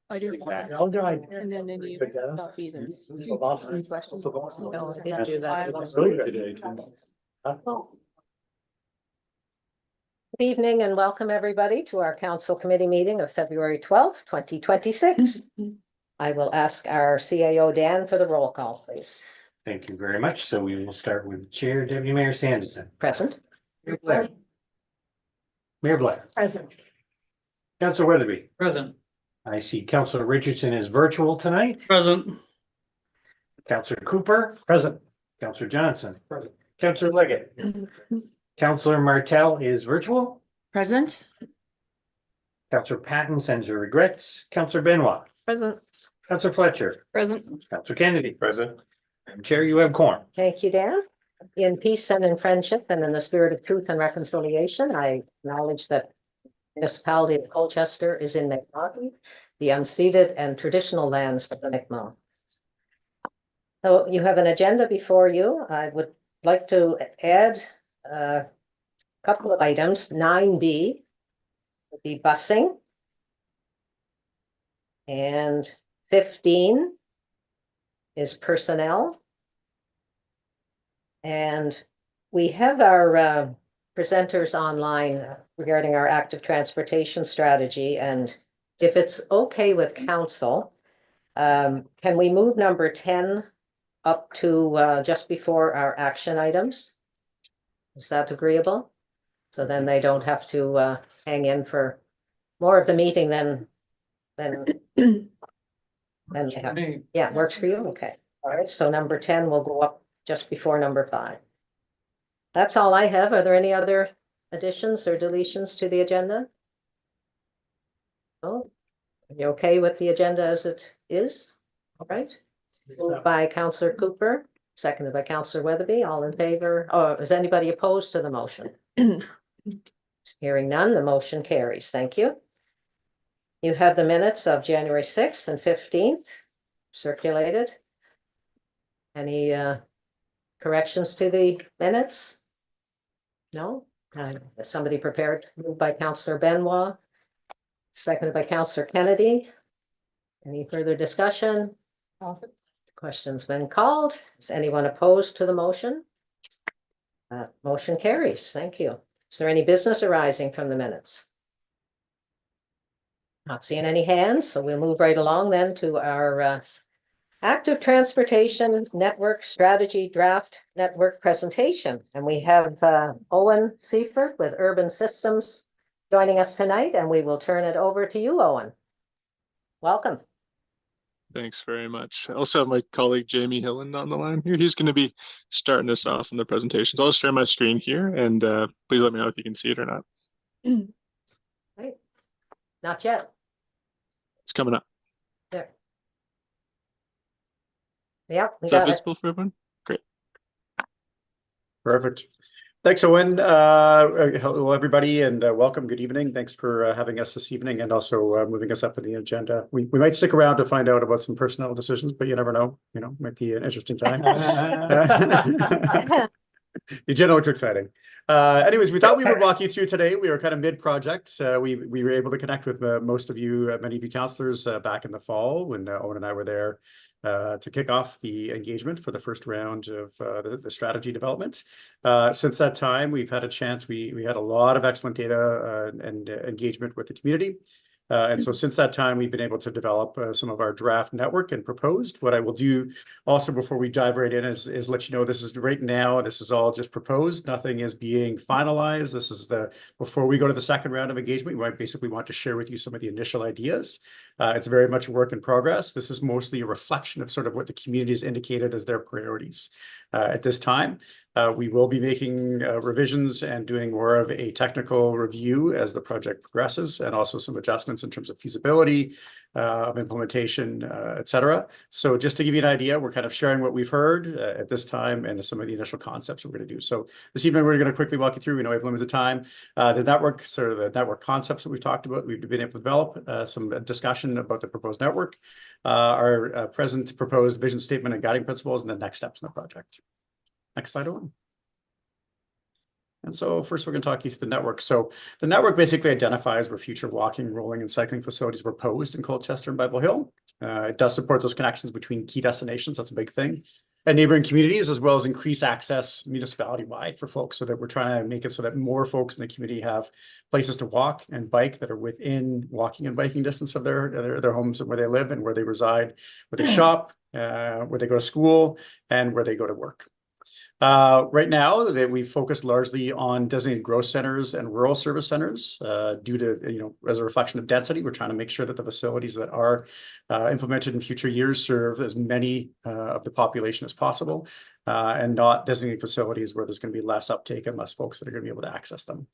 I do. I'll drive. And then any stuff either. Any questions? No, I didn't do that. Good evening and welcome everybody to our council committee meeting of February 12th, 2026. I will ask our CAO Dan for the roll call, please. Thank you very much. So we will start with Chair Deputy Mayor Sanderson. Present. Mayor Blair. Mayor Blair. Present. Councilor Weatherby. Present. I see Councilor Richardson is virtual tonight. Present. Councilor Cooper. Present. Councilor Johnson. Present. Councilor Leggett. Councilor Martell is virtual. Present. Councilor Patton sends her regrets. Councilor Benoit. Present. Councilor Fletcher. Present. Councilor Kennedy. Present. Madam Chair, you have quorum. Thank you, Dan. In peace and in friendship and in the spirit of truth and reconciliation, I acknowledge that Municipality of Colchester is in Mi'kmaq, the unceded and traditional lands of the Mi'kmaq. So you have an agenda before you. I would like to add a couple of items. 9B would be busing. And 15 is personnel. And we have our presenters online regarding our active transportation strategy. And if it's okay with council, can we move number 10 up to just before our action items? Is that agreeable? So then they don't have to hang in for more of the meeting than they have. Yeah, works for you? Okay. All right, so number 10 will go up just before number 5. That's all I have. Are there any other additions or deletions to the agenda? Oh, are you okay with the agenda as it is? All right. Moved by Councillor Cooper, seconded by Councillor Weatherby. All in favor? Or is anybody opposed to the motion? Hearing none, the motion carries. Thank you. You have the minutes of January 6th and 15th circulated. Any corrections to the minutes? No? Somebody prepared, moved by Councillor Benoit, seconded by Councillor Kennedy. Any further discussion? Question's been called. Is anyone opposed to the motion? Motion carries. Thank you. Is there any business arising from the minutes? Not seeing any hands, so we'll move right along then to our active transportation network strategy draft network presentation. And we have Owen Sieffert with Urban Systems joining us tonight, and we will turn it over to you, Owen. Welcome. Thanks very much. I also have my colleague Jamie Hilland on the line here. He's going to be starting us off in the presentation. So I'll share my screen here, and please let me know if you can see it or not. Right. Not yet. It's coming up. There. Yep. Is that visible for everyone? Great. Perfect. Thanks, Owen. Hello, everybody, and welcome. Good evening. Thanks for having us this evening and also moving us up in the agenda. We might stick around to find out about some personnel decisions, but you never know. You know, might be an interesting time. The agenda looks exciting. Anyways, we thought we would walk you through today. We were kind of mid-project. We were able to connect with most of you, many of you councillors back in the fall when Owen and I were there to kick off the engagement for the first round of the strategy development. Since that time, we've had a chance. We had a lot of excellent data and engagement with the community. And so since that time, we've been able to develop some of our draft network and proposed. What I will do also before we dive right in is let you know this is right now, this is all just proposed. Nothing is being finalized. This is before we go to the second round of engagement, we might basically want to share with you some of the initial ideas. It's very much a work in progress. This is mostly a reflection of sort of what the community has indicated as their priorities at this time. We will be making revisions and doing more of a technical review as the project progresses, and also some adjustments in terms of feasibility, of implementation, et cetera. So just to give you an idea, we're kind of sharing what we've heard at this time and some of the initial concepts we're going to do. So this evening, we're going to quickly walk you through. We know we have limited time. The network, sort of the network concepts that we've talked about, we've been able to develop some discussion about the proposed network, our present proposed vision statement and guiding principles, and the next steps in the project. Next slide, Owen. And so first we're going to talk you through the network. So the network basically identifies where future walking, rolling, and cycling facilities were proposed in Colchester and Bible Hill. It does support those connections between key destinations. That's a big thing. And neighboring communities, as well as increase access municipality-wide for folks, so that we're trying to make it so that more folks in the community have places to walk and bike that are within walking and biking distance of their homes and where they live and where they reside, where they shop, where they go to school, and where they go to work. Right now, that we focus largely on designated growth centers and rural service centers due to, as a reflection of density. We're trying to make sure that the facilities that are implemented in future years serve as many of the population as possible and not designated facilities where there's going to be less uptake and less folks that are going to be able to access them.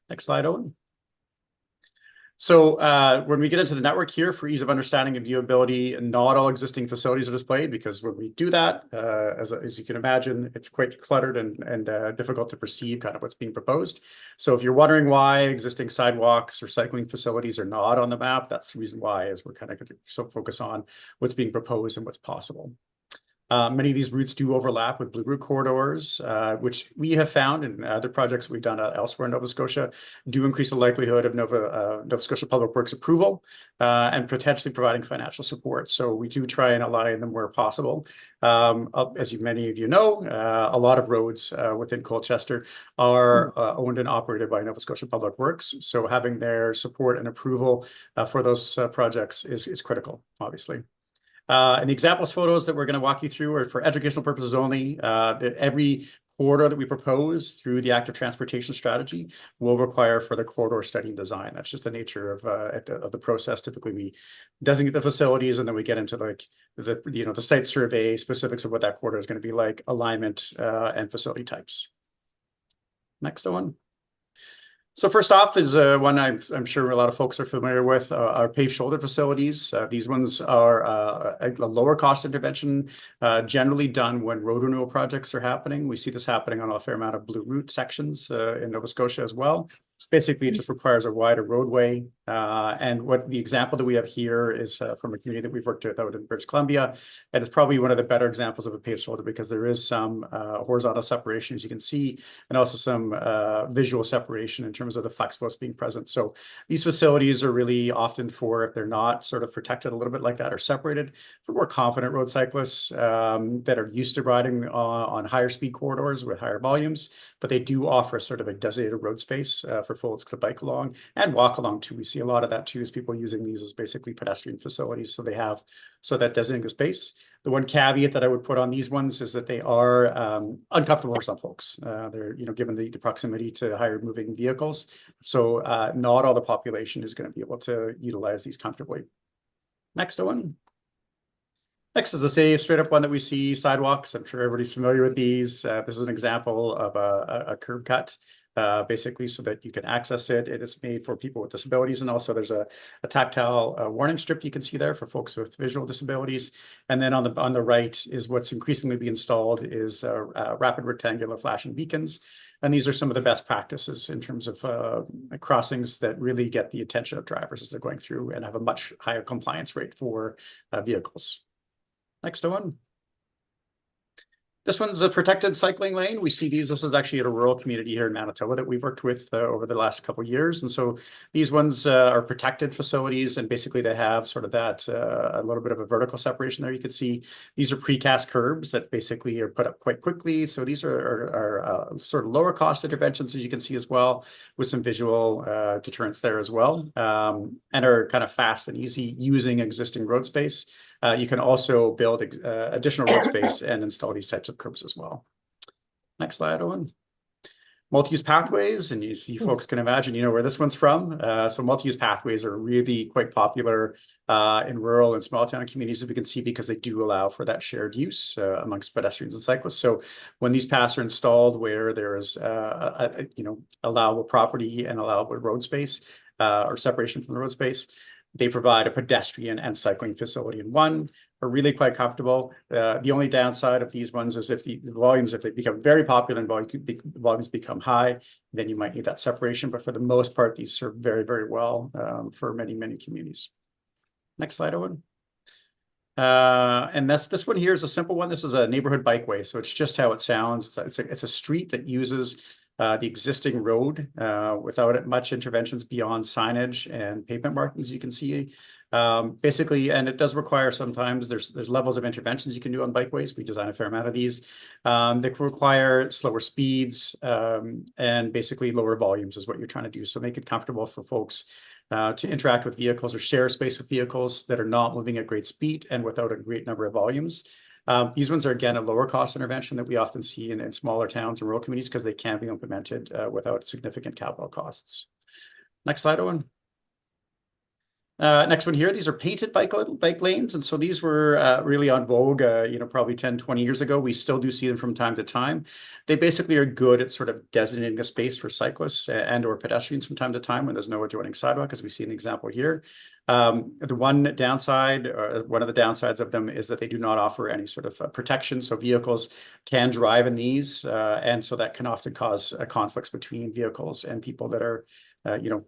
Next slide, Owen. So when we get into the network here, for ease of understanding and viewability, not all existing facilities are displayed, because when we do that, as you can imagine, it's quite cluttered and difficult to perceive kind of what's being proposed. So if you're wondering why existing sidewalks or cycling facilities are not on the map, that's the reason why, is we're kind of going to so focus on what's being proposed and what's possible. Many of these routes do overlap with Blue Route corridors, which we have found in other projects we've done elsewhere in Nova Scotia, do increase the likelihood of Nova Scotia Public Works approval and potentially providing financial support. So we do try and align them where possible. As many of you know, a lot of roads within Colchester are owned and operated by Nova Scotia Public Works. So having their support and approval for those projects is critical, obviously. And the examples photos that we're going to walk you through are for educational purposes only. Every corridor that we propose through the active transportation strategy will require further corridor study and design. That's just the nature of the process. Typically, we designate the facilities, and then we get into like the site survey, specifics of what that corridor is going to be like, alignment, and facility types. Next one. So first off is one I'm sure a lot of folks are familiar with, our paved shoulder facilities. These ones are a lower cost intervention, generally done when road renewal projects are happening. We see this happening on a fair amount of Blue Route sections in Nova Scotia as well. Basically, it just requires a wider roadway. And what the example that we have here is from a community that we've worked with out in British Columbia. And it's probably one of the better examples of a paved shoulder, because there is some horizontal separation, as you can see, and also some visual separation in terms of the flex posts being present. So these facilities are really often for, if they're not sort of protected a little bit like that or separated, for more confident road cyclists that are used to riding on higher speed corridors with higher volumes, but they do offer sort of a designated road space for folks to bike along and walk along too. We see a lot of that too, is people using these as basically pedestrian facilities. So they have that designated space. The one caveat that I would put on these ones is that they are uncomfortable for some folks. They're, given the proximity to higher moving vehicles. So not all the population is going to be able to utilize these comfortably. Next one. Next is a straight up one that we see, sidewalks. I'm sure everybody's familiar with these. This is an example of a curb cut, basically so that you can access it. It is made for people with disabilities, and also there's a tactile warning strip you can see there for folks with visual disabilities. And then on the right is what's increasingly being installed is rapid rectangular flashing beacons. And these are some of the best practices in terms of crossings that really get the attention of drivers as they're going through and have a much higher compliance rate for vehicles. Next one. This one's a protected cycling lane. We see these. This is actually at a rural community here in Manitoba that we've worked with over the last couple of years. And so these ones are protected facilities, and basically they have sort of that a little bit of a vertical separation there. You can see these are precast curbs that basically are put up quite quickly. So these are sort of lower cost interventions, as you can see as well, with some visual deterrence there as well, and are kind of fast and easy using existing road space. You can also build additional road space and install these types of curbs as well. Next slide, Owen. Multi-use pathways, and you folks can imagine, where this one's from. So multi-use pathways are really quite popular in rural and small town communities, as we can see, because they do allow for that shared use amongst pedestrians and cyclists. So when these paths are installed where there is allowable property and allowable road space or separation from the road space, they provide a pedestrian and cycling facility in one. Are really quite comfortable. The only downside of these ones is if the volumes, if they become very popular and volumes become high, then you might need that separation. But for the most part, these serve very, very well for many, many communities. Next slide, Owen. And this one here is a simple one. This is a neighborhood bikeway. So it's just how it sounds. It's a street that uses the existing road without much interventions beyond signage and pavement markings you can see. Basically, and it does require sometimes there's levels of interventions you can do on bikeways. We design a fair amount of these. They require slower speeds and basically lower volumes is what you're trying to do. So make it comfortable for folks to interact with vehicles or share space with vehicles that are not moving at great speed and without a great number of volumes. These ones are, again, a lower cost intervention that we often see in smaller towns and rural communities because they can be implemented without significant capital costs. Next slide, Owen. Next one here, these are painted bike lanes. And so these were really on vogue, probably 10, 20 years ago. We still do see them from time to time. They basically are good at sort of designating a space for cyclists and or pedestrians from time to time when there's no adjoining sidewalk, as we see in the example here. The one downside, or one of the downsides of them, is that they do not offer any sort of protection. So vehicles can drive in these, and so that can often cause conflicts between vehicles and people that are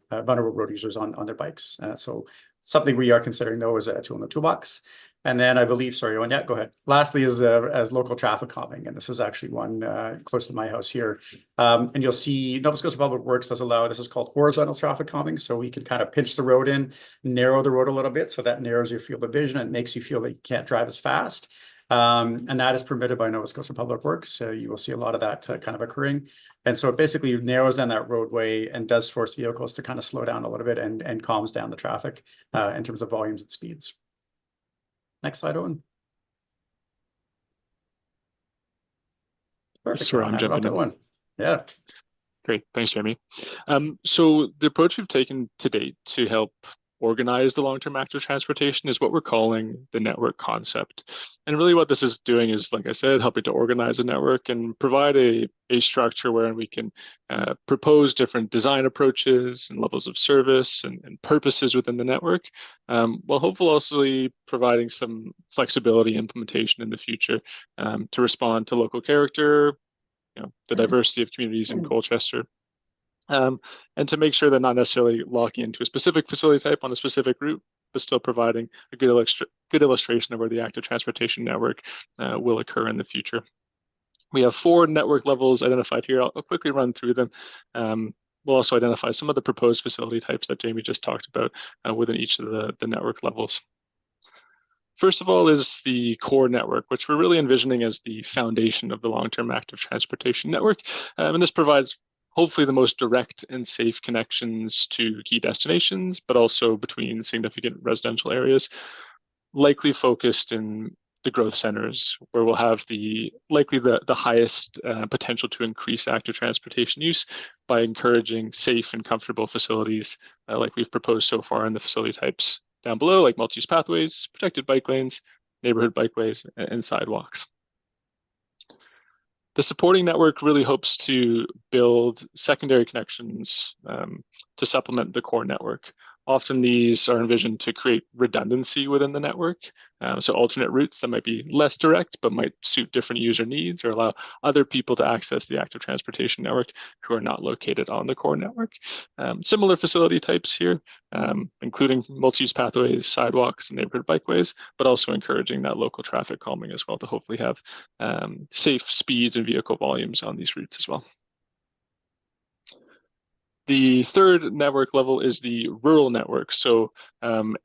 vulnerable road users on their bikes. So something we are considering, though, is a tool in the toolbox. And then I believe, sorry, Owen, yeah, go ahead. Lastly is as local traffic calming, and this is actually one close to my house here. And you'll see Nova Scotia Public Works does allow, this is called horizontal traffic calming. So we can kind of pinch the road in, narrow the road a little bit, so that narrows your field of vision and makes you feel that you can't drive as fast. And that is permitted by Nova Scotia Public Works. So you will see a lot of that kind of occurring. And so it basically narrows down that roadway and does force vehicles to kind of slow down a little bit and calms down the traffic in terms of volumes and speeds. Next slide, Owen. Perfect. Sorry, I'm jumping in. One. Yeah. Great. Thanks, Jamie. So the approach we've taken to date to help organize the long-term active transportation is what we're calling the network concept. And really what this is doing is, like I said, helping to organize a network and provide a structure where we can propose different design approaches and levels of service and purposes within the network, while hopefully also providing some flexibility implementation in the future to respond to local character, the diversity of communities in Colchester. And to make sure they're not necessarily locking into a specific facility type on a specific route, but still providing a good illustration of where the active transportation network will occur in the future. We have 4 network levels identified here. I'll quickly run through them. We'll also identify some of the proposed facility types that Jamie just talked about within each of the network levels. First of all is the core network, which we're really envisioning as the foundation of the long-term active transportation network. And this provides hopefully the most direct and safe connections to key destinations, but also between significant residential areas, likely focused in the growth centers, where we'll have likely the highest potential to increase active transportation use by encouraging safe and comfortable facilities like we've proposed so far in the facility types down below, like multi-use pathways, protected bike lanes, neighborhood bikeways, and sidewalks. The supporting network really hopes to build secondary connections to supplement the core network. Often these are envisioned to create redundancy within the network. So alternate routes that might be less direct, but might suit different user needs or allow other people to access the active transportation network who are not located on the core network. Similar facility types here, including multi-use pathways, sidewalks, and neighborhood bikeways, but also encouraging that local traffic calming as well to hopefully have safe speeds and vehicle volumes on these routes as well. The third network level is the rural network. So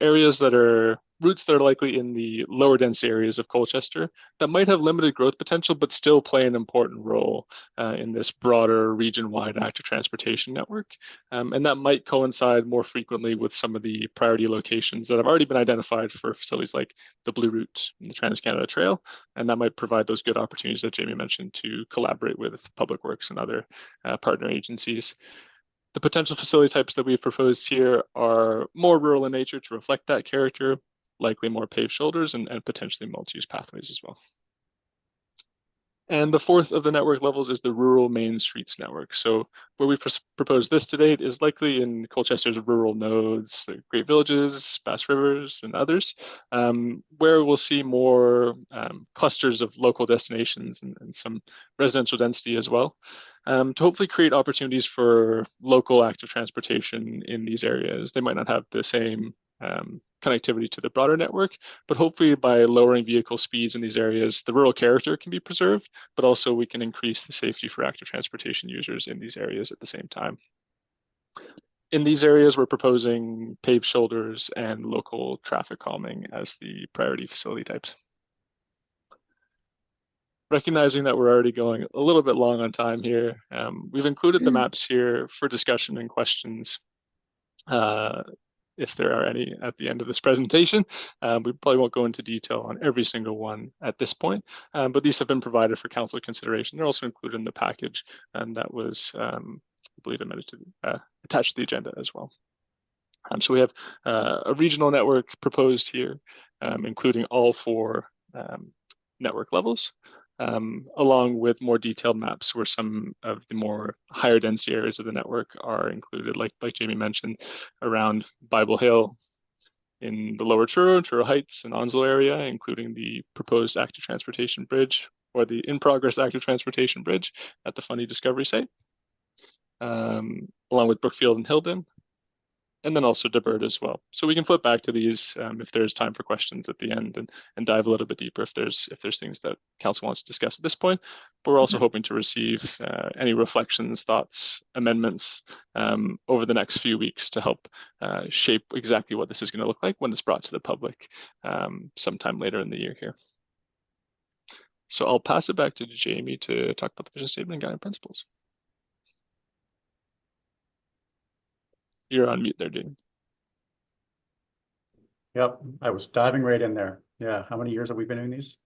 areas that are routes that are likely in the lower density areas of Colchester that might have limited growth potential, but still play an important role in this broader region-wide active transportation network. And that might coincide more frequently with some of the priority locations that have already been identified for facilities like the Blue Route and the Trans-Canada Trail. And that might provide those good opportunities that Jamie mentioned to collaborate with Public Works and other partner agencies. The potential facility types that we've proposed here are more rural in nature to reflect that character, likely more paved shoulders and potentially multi-use pathways as well. And the fourth of the network levels is the rural main streets network. So where we proposed this to date is likely in Colchester's rural nodes, the Great Villages, Bass Rivers, and others, where we'll see more clusters of local destinations and some residential density as well, to hopefully create opportunities for local active transportation in these areas. They might not have the same connectivity to the broader network, but hopefully by lowering vehicle speeds in these areas, the rural character can be preserved, but also we can increase the safety for active transportation users in these areas at the same time. In these areas, we're proposing paved shoulders and local traffic calming as the priority facility types. Recognizing that we're already going a little bit long on time here, we've included the maps here for discussion and questions. If there are any at the end of this presentation. We probably won't go into detail on every single one at this point, but these have been provided for council consideration. They're also included in the package, and that was, I believe, attached to the agenda as well. So we have a regional network proposed here, including all 4 network levels, along with more detailed maps where some of the more higher density areas of the network are included, like Jamie mentioned, around Bible Hill, in the Lower Truro Heights and Onslow area, including the proposed active transportation bridge or the in-progress active transportation bridge at the Fundy Discovery site, along with Brookfield and Hilden, and then also Debird as well. So we can flip back to these if there's time for questions at the end, and dive a little bit deeper if there's things that council wants to discuss at this point. But we're also hoping to receive any reflections, thoughts, amendments over the next few weeks to help shape exactly what this is going to look like when it's brought to the public sometime later in the year here. So I'll pass it back to Jamie to talk about the vision statement and guiding principles. You're on mute there, Jamie. Yep, I was diving right in there. Yeah, how many years have we been doing these?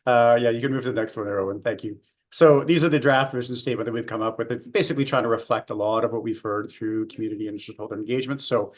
Yeah, you can move to the next one there, Owen. Thank you. So these are the draft vision statement that we've come up with. It's basically trying to reflect a lot of what we've heard through community and stakeholder engagement. So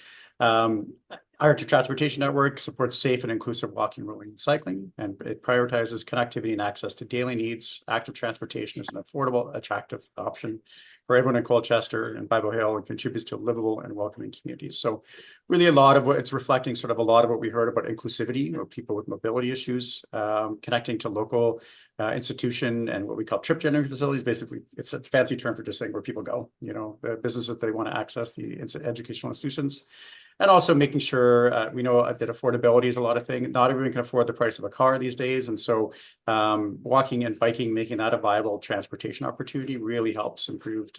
our transportation network supports safe and inclusive walking, rolling, and cycling, and it prioritizes connectivity and access to daily needs. Active transportation is an affordable, attractive option for everyone in Colchester and Bible Hill, and contributes to a livable and welcoming communities. So really a lot of what it's reflecting, sort of a lot of what we heard about inclusivity, or people with mobility issues, connecting to local institution and what we call trip generating facilities. Basically, it's a fancy term for just saying where people go, the businesses they want to access, the educational institutions. And also making sure we know that affordability is a lot of things. Not everyone can afford the price of a car these days. And so walking and biking, making that a viable transportation opportunity really helps improve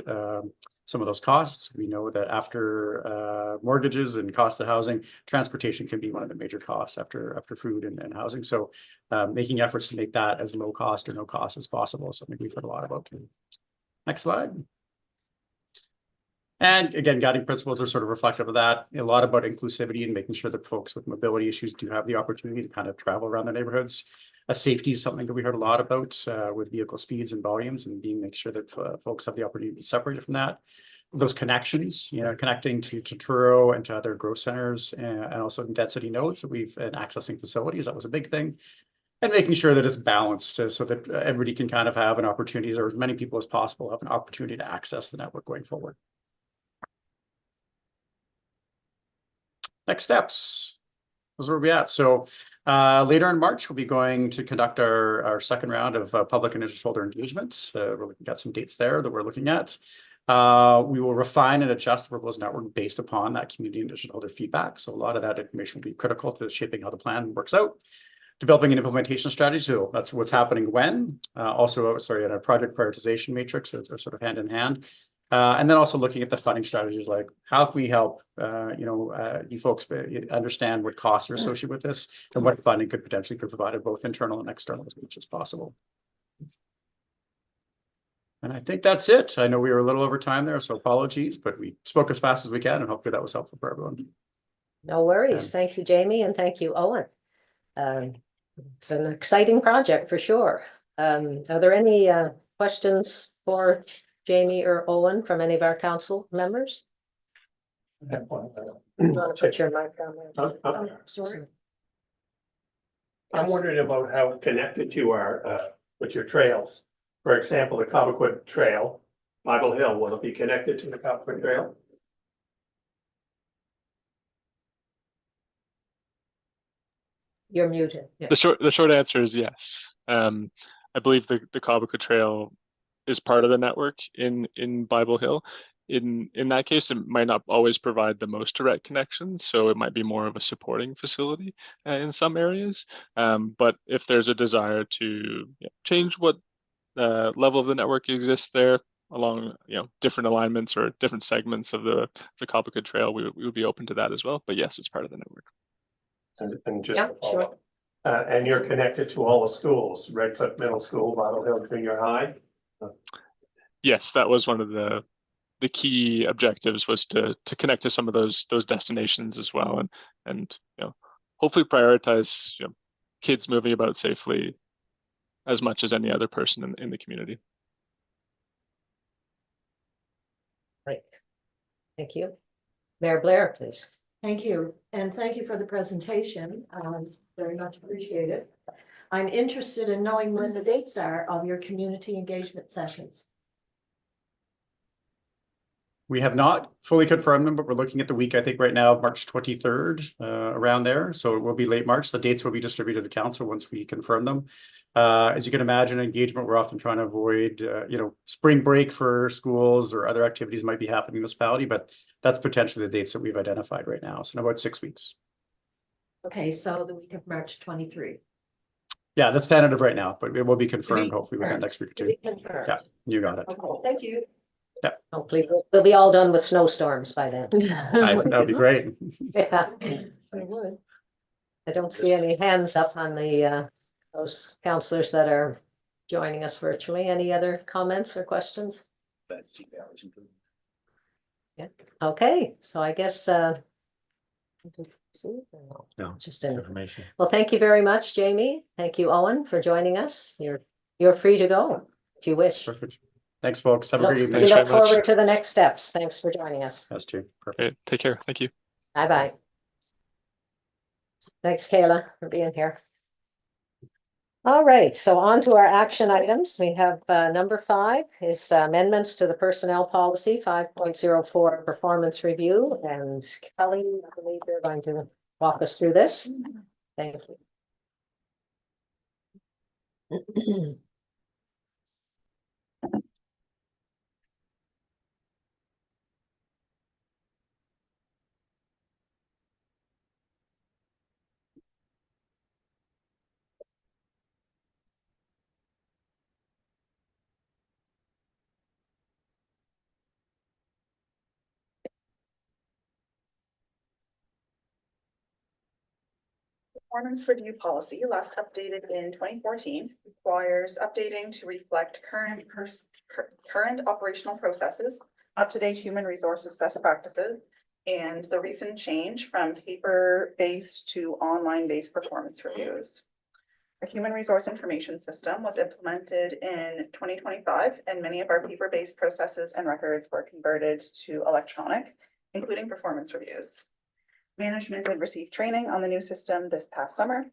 some of those costs. We know that after mortgages and cost of housing, transportation can be one of the major costs after food and housing. So making efforts to make that as low cost or no cost as possible is something we've heard a lot about too. Next slide. And again, guiding principles are sort of reflective of that. A lot about inclusivity and making sure that folks with mobility issues do have the opportunity to kind of travel around their neighborhoods. Safety is something that we heard a lot about with vehicle speeds and volumes, and making sure that folks have the opportunity to be separated from that. Those connections, connecting to Truro and to other growth centers, and also density nodes and accessing facilities. That was a big thing. And making sure that it's balanced so that everybody can kind of have an opportunity, or as many people as possible have an opportunity to access the network going forward. Next steps. Those are where we're at. So later in March, we'll be going to conduct our second round of public and interest-holder engagement. We've got some dates there that we're looking at. We will refine and adjust the proposed network based upon that community and interest-holder feedback. So a lot of that information will be critical to shaping how the plan works out. Developing an implementation strategy. So that's what's happening when. Also, sorry, in our project prioritization matrix, so it's sort of hand in hand. And then also looking at the funding strategies, like how can we help you folks understand what costs are associated with this, and what funding could potentially be provided, both internal and external, as much as possible. And I think that's it. I know we were a little over time there, so apologies, but we spoke as fast as we can, and hopefully that was helpful for everyone. No worries. Thank you, Jamie, and thank you, Owen. It's an exciting project for sure. Are there any questions for Jamie or Owen from any of our council members? You want to put your mic down there? Sorry. I'm wondering about how connected you are with your trails. For example, the Cobequid Trail, Bible Hill, will it be connected to the Cobequid Trail? You're muted. Yeah. The short answer is yes. I believe the Cobequid Trail is part of the network in Bible Hill. in that case, it might not always provide the most direct connections, so it might be more of a supporting facility in some areas. But if there's a desire to change what level of the network exists there along different alignments or different segments of the Cobequid Trail, we would be open to that as well. But yes, it's part of the network. And just Yeah, to follow up, and you're connected to all the schools, Redcliffe Middle School, Bottle Hill Junior High. Yes, that was one of the key objectives, was to connect to some of those destinations as well, and hopefully prioritize kids moving about safely as much as any other person in the community. Right. Thank you. Mayor Blair, please. Thank you, and thank you for the presentation. Very much appreciated. I'm interested in knowing when the dates are of your community engagement sessions. We have not fully confirmed them, but we're looking at the week, I think right now, March 23rd, around there. So it will be late March. The dates will be distributed to the council once we confirm them. As you can imagine, engagement, we're often trying to avoid, spring break for schools or other activities might be happening in the municipality, but that's potentially the dates that we've identified right now. So in about 6 weeks. Okay, so the week of March 23. Yeah, that's tentative right now, but it will be confirmed be hopefully within confirmed. next week or To two. be confirmed. Yeah, you got it. Okay, thank you. Hopefully we'll be all done with snowstorms by then. That would be great. Yeah, I would. I don't see any hands up on the those counselors that are joining us virtually. Any other comments or questions? Yeah, okay, so I guess No. just in. Information. Well, thank you very much, Jamie. Thank you, Owen, for joining us. You're free to go if you wish. Perfect. Thanks, folks. Have a great We evening. Thanks very look much. forward to the next steps. Thanks for joining us. Us too. Perfect. Okay, take care. Thank you. Bye-bye. Thanks, Kayla, for being here. All right, so on to our action items. We have number 5 is amendments to the personnel policy 5.04 performance review. And Kelly, I believe you're going to walk us through this. Thank you. Performance review policy, last updated in 2014, requires updating to reflect current operational processes, up-to-date human resources best practices, and the recent change from paper-based to online-based performance reviews. Our human resource information system was implemented in 2025, and many of our paper-based processes and records were converted to electronic, including performance reviews. Management did receive training on the new system this past summer.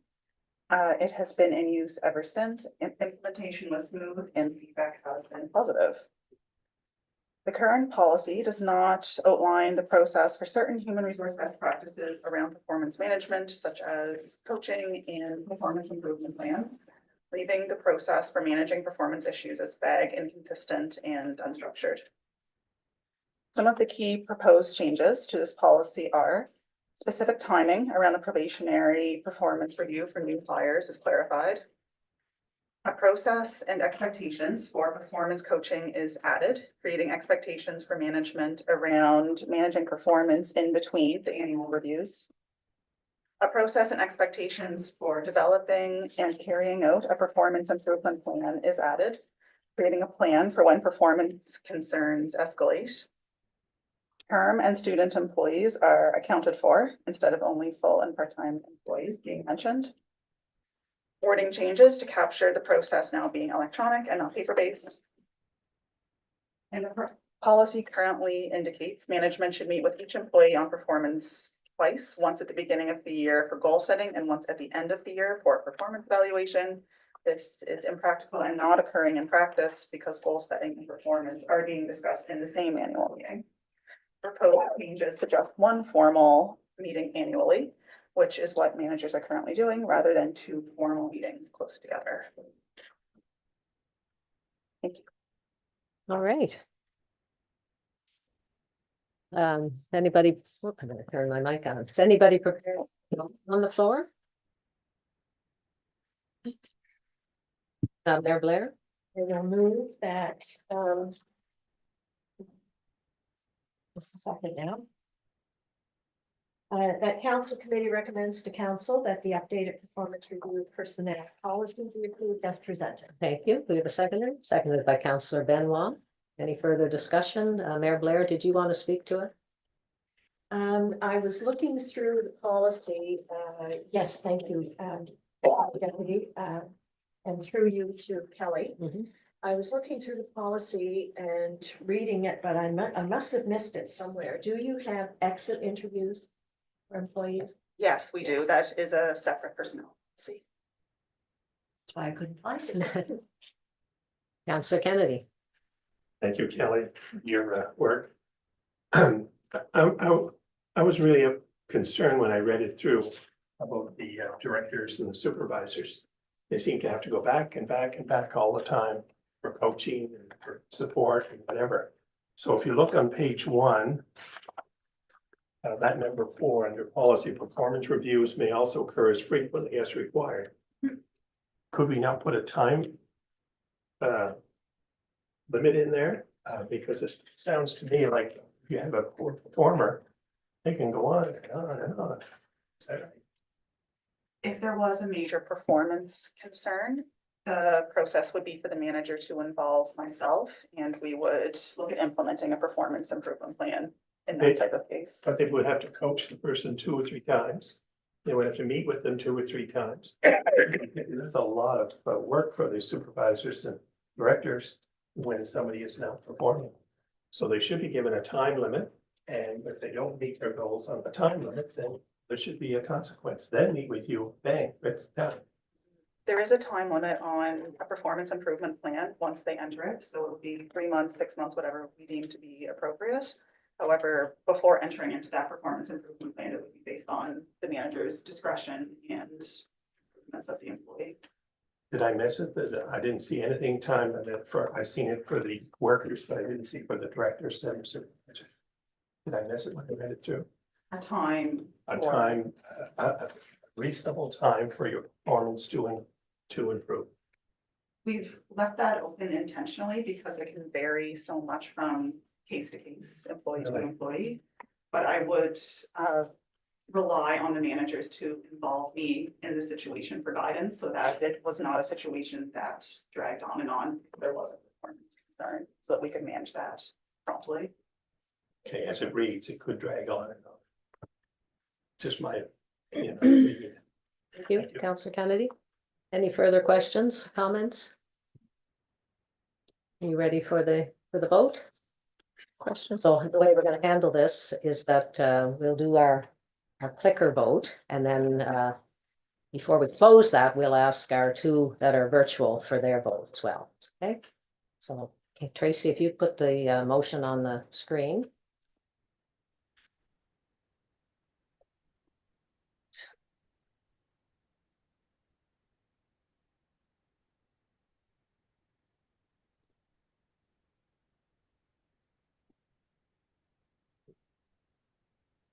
It has been in use ever since. Implementation was smooth and feedback has been positive. The current policy does not outline the process for certain human resource best practices around performance management, such as coaching and performance improvement plans, leaving the process for managing performance issues as vague, inconsistent, and unstructured. Some of the key proposed changes to this policy are: specific timing around the probationary performance review for new hires is clarified. A process and expectations for performance coaching is added, creating expectations for management around managing performance in between the annual reviews. A process and expectations for developing and carrying out a performance improvement plan is added, creating a plan for when performance concerns escalate. Term and student employees are accounted for instead of only full and part-time employees being mentioned. Wording changes to capture the process now being electronic and not paper-based. And the policy currently indicates management should meet with each employee on performance twice, once at the beginning of the year for goal setting and once at the end of the year for performance evaluation. This is impractical and not occurring in practice because goal setting and performance are being discussed in the same annual meeting. Proposed changes to just one formal meeting annually, which is what managers are currently doing, rather than 2 formal meetings close together. Thank you. All right. Anybody, I'm gonna turn my mic on. Is anybody prepared on the floor? Mayor Blair? I will move that, what's the second now? That council committee recommends to council that the updated performance review personnel policy be approved as presented. Thank you. We have a seconder, seconded by Councillor Benoit. Any further discussion? Mayor Blair, did you want to speak to it? I was looking through the policy, yes, thank you, Deputy, and through you to Kelly. Mhm. I was looking through the policy and reading it, but I must have missed it somewhere. Do you have exit interviews for employees? Yes, we do. Yes. That is a separate personnel policy. That's why I couldn't find it. Councillor Kennedy? Thank you, Kelly, your work. I was really concerned when I read it through about the directors and the supervisors. They seem to have to go back and back and back all the time for coaching and for support and whatever. So if you look on page 1, that number 4 under policy, performance reviews may also occur as frequently as required. Could we not put a time limit in there? Because it sounds to me like if you have a poor performer, they can go on and on and on. Is that right? If there was a major performance concern, the process would be for the manager to involve myself, and we would look at implementing a performance improvement plan in that type of case. But they would have to coach the person 2 or 3 times. They would have to meet with them 2 or 3 times. That's a lot of work for the supervisors and directors when somebody is not performing. So they should be given a time limit, and if they don't meet their goals on the time limit, then there should be a consequence. Then meet with you, bang, it's done. There is a time limit on a performance improvement plan once they enter it, so it would be 3 months, 6 months, whatever we deem to be appropriate. However, before entering into that performance improvement plan, it would be based on the manager's discretion and improvements of the employee. Did I miss it? That I didn't see anything time limit for, I've seen it for the workers, but I didn't see for the directors and supervisors. Did I miss it when I read it through? A time. A for- time, a reasonable time for your performance to improve. We've left that open intentionally because it can vary so much from case to case, employee to Really? employee. But I would rely on the managers to involve me in the situation for guidance so that it was not a situation that dragged on and on. There was a performance concern, so that we could manage that promptly. Okay, as it reads, it could drag on and on. Just my opinion. reading it. Thank you, Thank you. Councillor Kennedy. Any further questions, comments? Are you ready for the vote? Questions? So the way we're gonna handle this is that we'll do our clicker vote, and then before we close that, we'll ask our 2 that are virtual for their vote as well, okay? So, okay, Tracy, if you put the motion on the screen.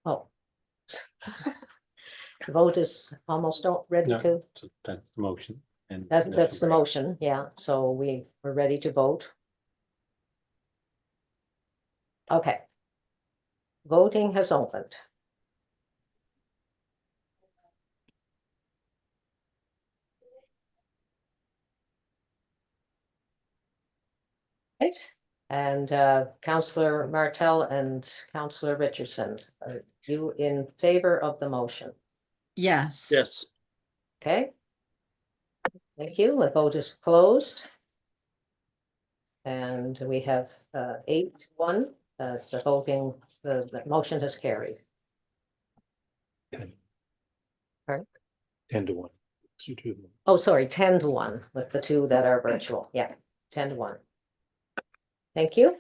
Oh. The vote is almost ready No. to, So that's the motion. And that's the motion, yeah, so we're ready to vote. Okay. Voting has opened. Right, and Councillor Martell and Councillor Richardson, are you in favor of the motion? Yes. Yes. Okay. Thank you. The vote is closed. And we have 8-1, the voting, the motion has carried. 10. Pardon? 10-1. Oh, sorry, 10-1 with the 2 that are virtual. Yeah, 10-1. Thank you.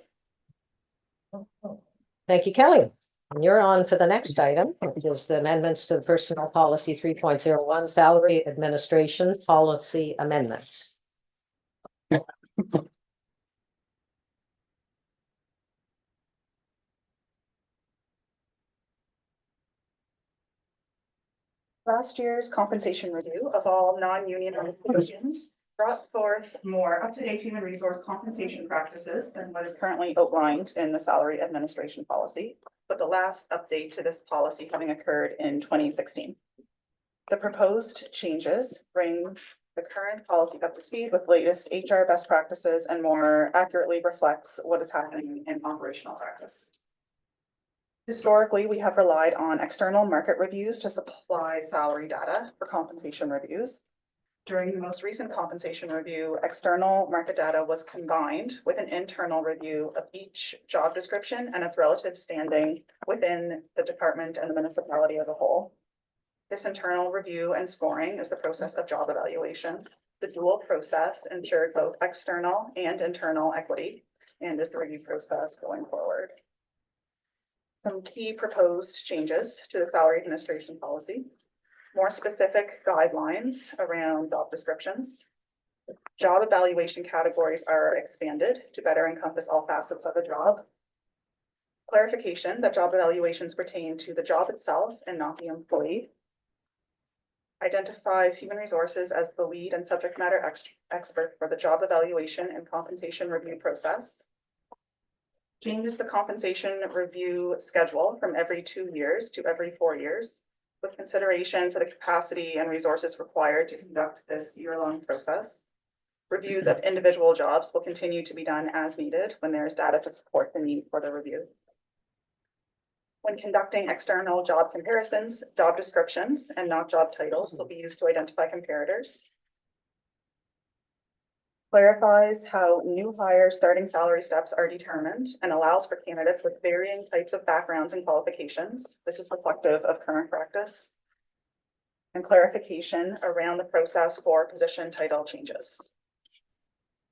Thank you, Kelly. And you're on for the next item, which is the amendments to the Personnel Policy 3.01 Salary Administration Policy Amendments. Last year's compensation review of all non-unionized positions brought forth more up-to-date human resource compensation practices than what is currently outlined in the salary administration policy, with the last update to this policy having occurred in 2016. The proposed changes bring the current policy up to speed with latest HR best practices and more accurately reflects what is happening in operational practice. Historically, we have relied on external market reviews to supply salary data for compensation reviews. During the most recent compensation review, external market data was combined with an internal review of each job description and its relative standing within the department and the municipality as a whole. This internal review and scoring is the process of job evaluation. The dual process ensured both external and internal equity and is the review process going forward. Some key proposed changes to the salary administration policy. More specific guidelines around job descriptions. Job evaluation categories are expanded to better encompass all facets of a job. Clarification that job evaluations pertain to the job itself and not the employee. Identifies human resources as the lead and subject matter expert for the job evaluation and compensation review process. Changes the compensation review schedule from every 2 years to every 4 years, with consideration for the capacity and resources required to conduct this year-long process. Reviews of individual jobs will continue to be done as needed when there is data to support the need for the review. When conducting external job comparisons, job descriptions and not job titles will be used to identify comparators. Clarifies how new hire starting salary steps are determined and allows for candidates with varying types of backgrounds and qualifications. This is reflective of current practice. And clarification around the process for position title changes.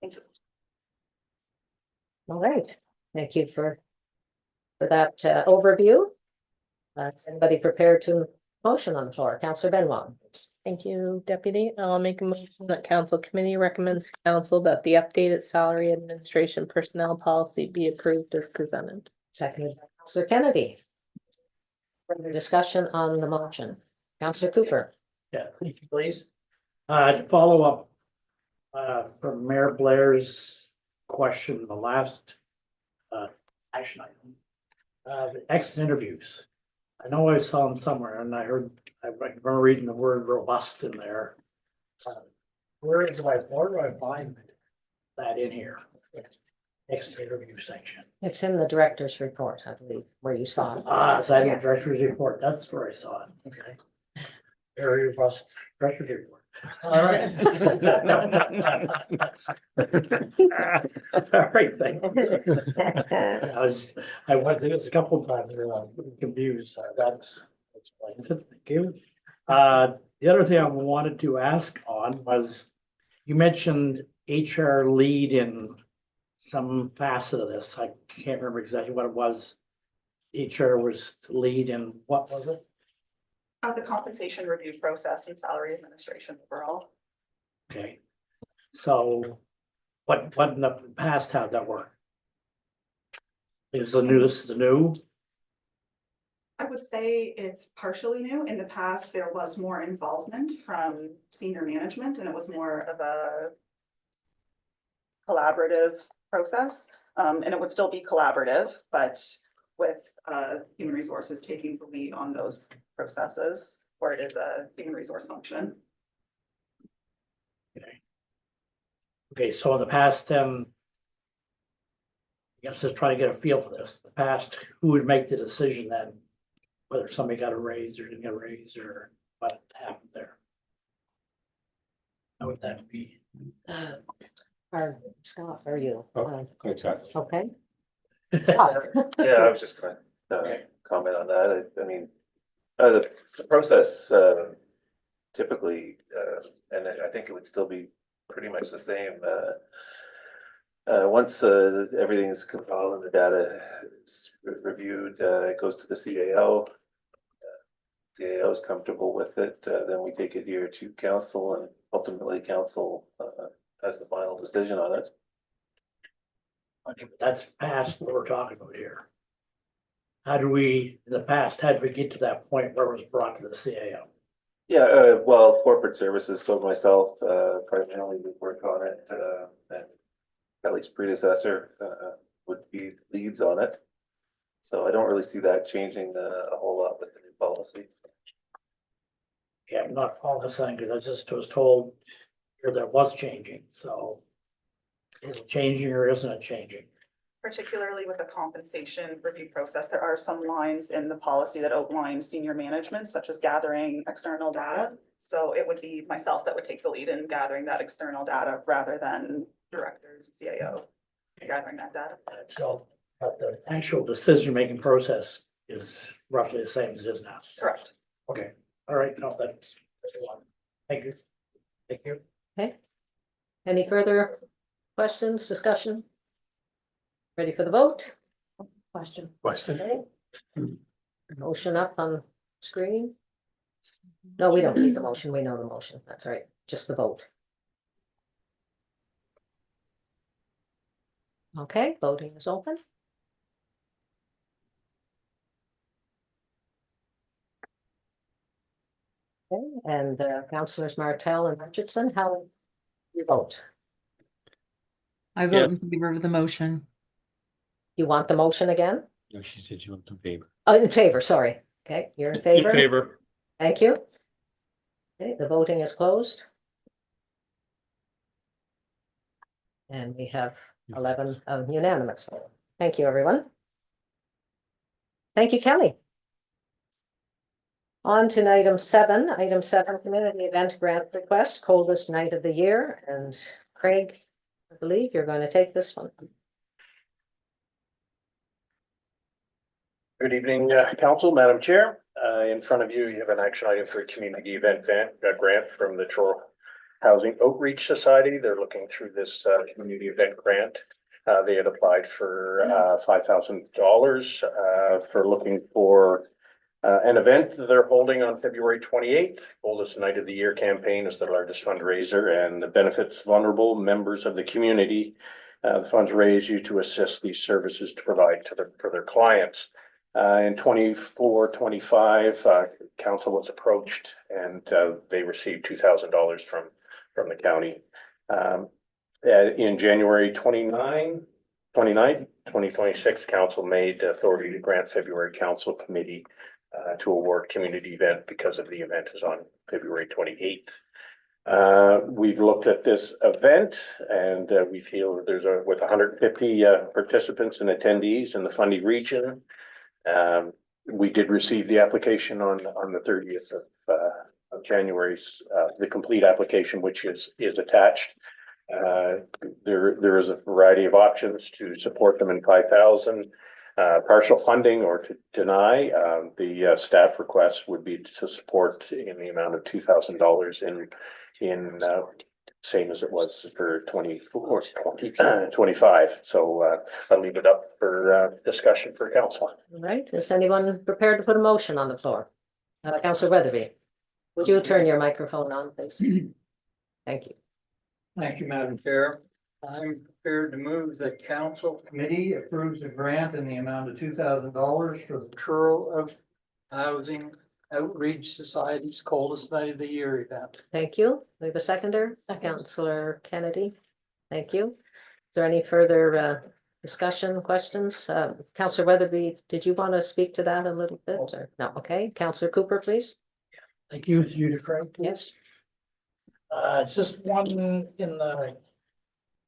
Thank you. All right, thank you for that overview. Is anybody prepared to motion on the floor? Councillor Benoit. Thank you, Deputy. I'll make a motion that council committee recommends to council that the updated salary administration personnel policy be approved as presented. Seconded by Councillor Kennedy. Further discussion on the motion. Councillor Cooper. Yeah, thank you, please. Follow up from Mayor Blair's question, the last action item. The exit interviews. I know I saw them somewhere and I remember reading the word robust in there. Where do I find that in here? Exit interview section. It's in the director's report, I believe, where you saw it. Is that in the Yes. director's report? That's where I saw it. Okay. Very robust director's report. All right. All right, thank you. I went through this a couple of times, confused, that explains it, thank you. The other thing I wanted to ask on was, you mentioned HR lead in some facet of this, I can't remember exactly what it was. HR was lead in, what was it? The compensation review process and salary administration overall. Okay, so what in the past, how'd that work? This is a new? I would say it's partially new. In the past, there was more involvement from senior management and it was more of a collaborative process. And it would still be collaborative, but with human resources taking the lead on those processes, where it is a human resource function. Okay, so in the past, I guess just try to get a feel for this. The past, who would make the decision then, whether somebody got a raise or didn't get a raise or what happened there? How would that be? Scott, are you? Okay. Okay. Yeah, I was just going to comment on that. I mean, the process typically, and I think it would still be pretty much the same. Once everything is compiled and the data is reviewed, it goes to the CAO. CAO is comfortable with it, then we take it here to council, and ultimately council has the final decision on it. Okay, but that's past what we're talking about here. How do we, in the past, how did we get to that point where it was brought to the CAO? Yeah, well, corporate services, so myself, primarily would work on it, and Kelly's predecessor, would be leads on it. So I don't really see that changing, a whole lot with the new policy. Yeah, I'm not all this thing, because I just was told here that was changing, so. Is it changing or isn't it changing? Particularly with the compensation review process, there are some lines in the policy that outline senior management, such as gathering external data. So it would be myself that would take the lead in gathering that external data rather than directors and CAO gathering that data. So, but the actual decision-making process is roughly the same as it is now. Correct. Okay, all right, no, that's one. Thank you. Thank you. Okay. Any further questions, discussion? Ready for the vote? Question. Okay. Motion up on screen. No, we don't need the motion. We know the motion. That's right. Just the vote. Okay, voting is open. Okay, and Councillors Martell and Richardson, how do you vote? I vote in favor of the motion. You want the motion again? No, she said you want in favor. Oh, in favor, sorry. Okay, you're in favor? favor. Thank you. Okay, the voting is closed. And we have 11 unanimous. Thank you, everyone. Thank you, Kelly. On to item 7, community event grant request, coldest night of the year, and Craig, I believe you're going to take this one. Good evening, Council, Madam Chair. In front of you, you have an action item for a community event grant from the Truro Housing Outreach Society. They're looking through this community event grant. They had applied for $5,000 for looking for an event that they're holding on February 28th. Coldest Night of the Year campaign is the largest fundraiser and benefits vulnerable members of the community. The funds raised you to assist these services to provide to for their clients. In 24-25, council was approached and they received $2,000 from the county. In January 29, 2026, council made authority to grant February council committee to award community event because of the event is on February 28th. We've looked at this event and we feel there's with 150 participants and attendees in the Fundy region. We did receive the application on the 30th of January, the complete application, which is attached. There is a variety of options to support them in 5,000, partial funding or to deny. The staff request would be to support in the amount of $2,000 in same as it was for 24, 25. So I'll leave it up for discussion for council. All right, is anyone prepared to put a motion on the floor? Councillor Weatherby, would you turn your microphone on, please? Thank you. Thank you, Madam Chair. I'm prepared to move that council committee approves a grant in the amount of $2,000 for the Truro Housing Outreach Society's Coldest Night of the Year event. Thank you. We have a seconder, Councillor Kennedy. Thank you. Is there any further discussion, questions? Councillor Weatherby, did you want to speak to that a little bit or no? Okay, Councillor Cooper, please. Thank you, through to Craig. Yes. It's just one in the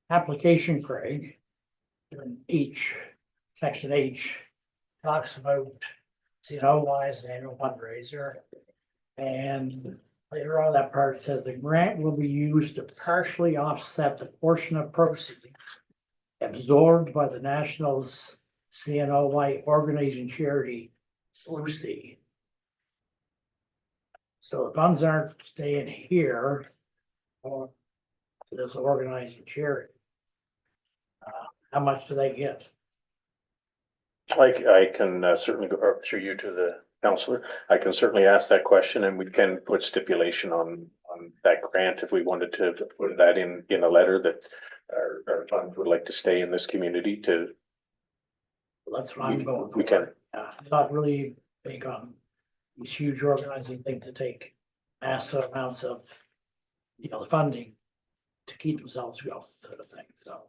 application, Craig. In H, section H, talks about, wise annual fundraiser. And later on that part says the grant will be used to partially offset the portion of proceeds absorbed by the Nationals CNOY organizing charity Lucy. So the funds aren't staying here or this organizing charity. How much do they get? I can certainly go through you to the counselor. I can certainly ask that question and we can put stipulation on that grant if we wanted to put that in a letter that our funds would like to stay in this community to. That's what I'm going for. We can. I'm not really big on these huge organizing things to take massive amounts of, the funding to keep themselves going, sort of thing, so.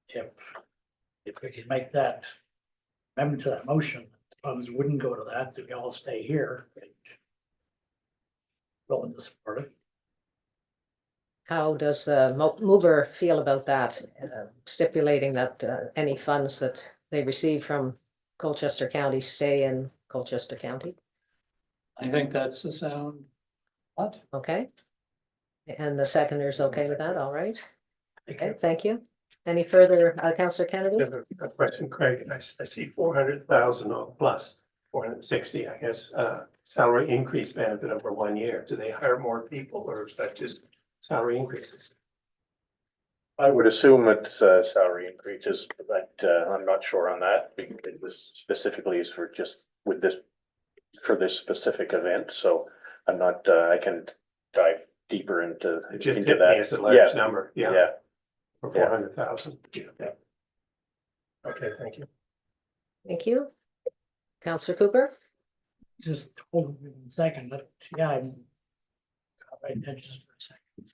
If we could make that amendment to that motion, funds wouldn't go to that, they all stay here. Willing to support it. How does the mover feel about that, stipulating that any funds that they receive from Colchester County stay in Colchester County? I think that's the sound. What? Okay. And the seconder's okay with that, all right? Okay, thank you. Any further, Councillor Kennedy? A question, Craig. I see 400,000 or plus, 460, I guess, salary increase benefit over 1 year. Do they hire more people or is that just salary increases? I would assume it's salary increases, but I'm not sure on that because this specifically is for just with this, for this specific event. So I'm not, I can dive deeper into It just into hit me that. as a large number, Yeah. for 400,000. Yeah. Okay, thank you. Thank you. Councillor Cooper? Just hold it a second, but yeah, I'm. I'll write that just for a second.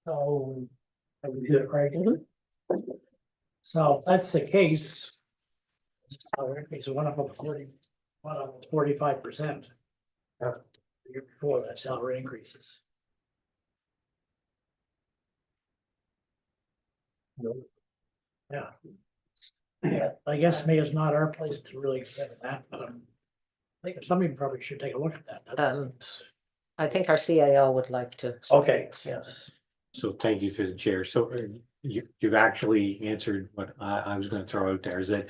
So. Have we did it right? So if that's the case. It's one of them 45%. Yeah. The year before that salary increases. Yeah. Yeah, I guess maybe it's not our place to really get at that, but I think somebody probably should take a look at that. That's- I think our CAO would like to. Okay, yes. So thank you through the chair. So you've actually answered what I was going to throw out there is that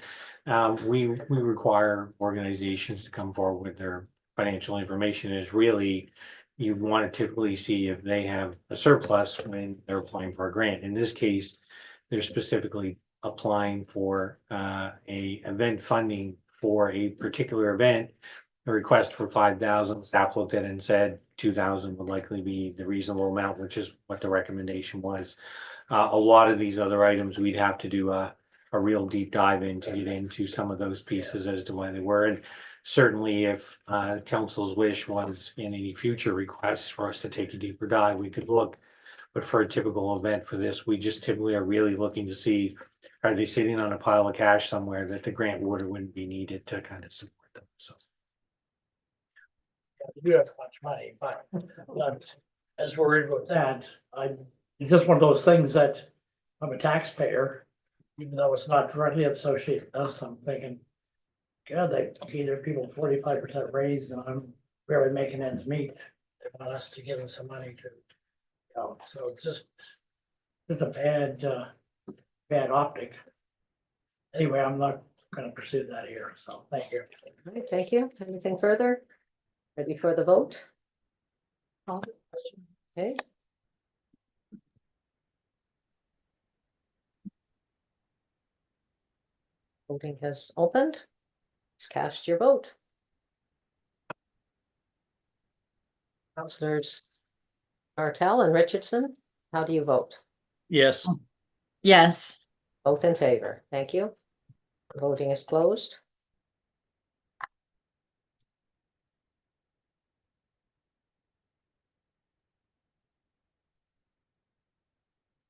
we require organizations to come forward with their financial information. Is really you want to typically see if they have a surplus when they're applying for a grant. In this case, they're specifically applying for a event funding for a particular event. A request for 5,000, staff looked at it and said 2,000 would likely be the reasonable amount, which is what the recommendation was. A lot of these other items, we'd have to do a real deep dive in to get into some of those pieces as to why they were. And certainly if council's wish was in any future requests for us to take a deeper dive, we could look. But for a typical event for this, we just typically are really looking to see, are they sitting on a pile of cash somewhere that the grant would or wouldn't be needed to kind of support them, so. We do have much money, but not as worried about that. It's just one of those things that I'm a taxpayer, even though it's not directly associated with us, I'm thinking. God, they gave their people 45% raise and I'm barely making ends meet. They want us to give them some money to, so it's just a bad optic. Anyway, I'm not gonna pursue that here, so thank you. All right, thank you. Anything further? Ready for the vote? Okay. Voting has opened. Just cast your vote. Councilors Martell and Richardson, how do you vote? Yes. Yes. Both in favor. Thank you. Voting is closed.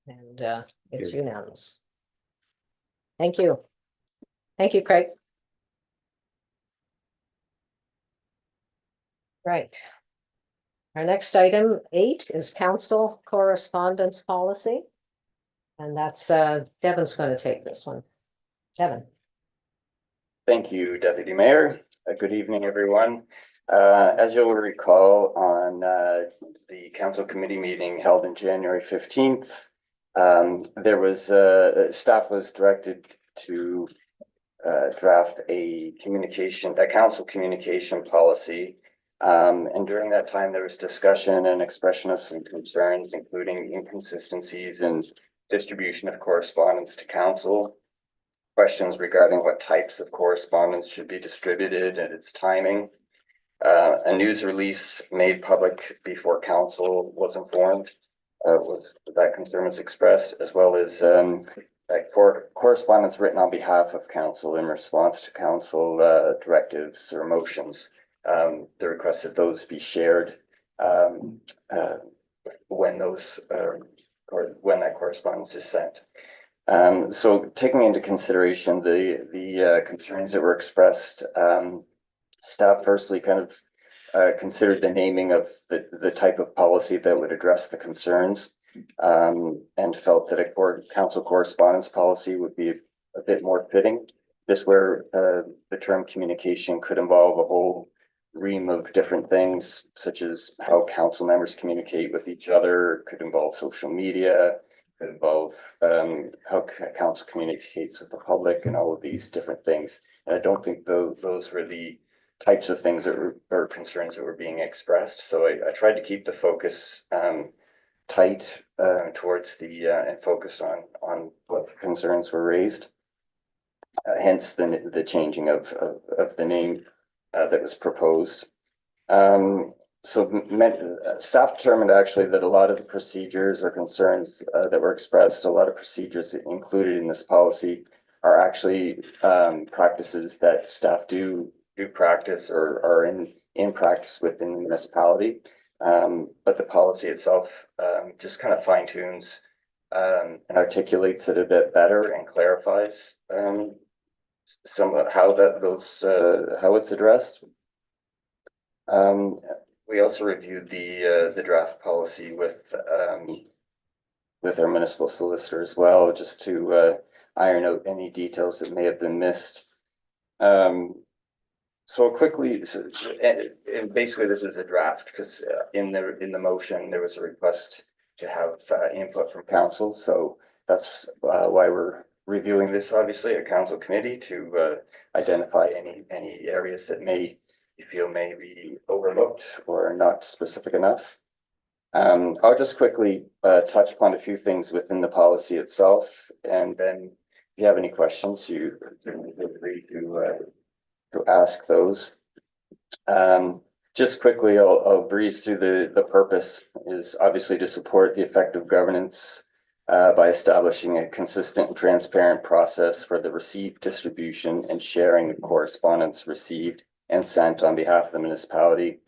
And it's unanimous. Thank you. Thank you, Craig. Right. Our next item 8 is council correspondence policy. And that's Devin's going to take this one. Devin. Thank you, Deputy Mayor. Good evening, everyone. As you'll recall, on the council committee meeting held on January 15th, there was staff was directed to draft a council communication policy. And during that time, there was discussion and expression of some concerns, including inconsistencies in distribution of correspondence to council, questions regarding what types of correspondence should be distributed and its timing. A news release made public before council was informed that concern was expressed, as well as correspondence written on behalf of council in response to council directives or motions. The request that those be shared when those or when that correspondence is sent. So taking into consideration the concerns that were expressed, staff firstly kind of considered the naming of the type of policy that would address the concerns, and felt that a council correspondence policy would be a bit more fitting. This where the term communication could involve a whole ream of different things, such as how council members communicate with each other, could involve social media, could involve how council communicates with the public, and all of these different things. And I don't think those were the types of things that were, or concerns that were being expressed. So I tried to keep the focus tight towards the and focused on what the concerns were raised. Hence the changing of the name that was proposed. Staff determined actually that a lot of the procedures or concerns that were expressed, a lot of procedures included in this policy are actually practices that staff do practice or are in practice within the municipality. But the policy itself just kind of fine tunes and articulates it a bit better and clarifies some of how how it's addressed. We also reviewed the draft policy with our municipal solicitor as well, just to iron out any details that may have been missed. So quickly, and basically this is a draft because in the motion there was a request to have input from council. So that's why we're reviewing this, obviously, a council committee to identify any areas that you feel may be overlooked or not specific enough. I'll just quickly touch upon a few things within the policy itself, and then if you have any questions, you feel free to ask those. Just quickly, I'll breeze through the purpose is obviously to support the effective governance by establishing a consistent and transparent process for the receipt, distribution, and sharing of correspondence received and sent on behalf of the municipality.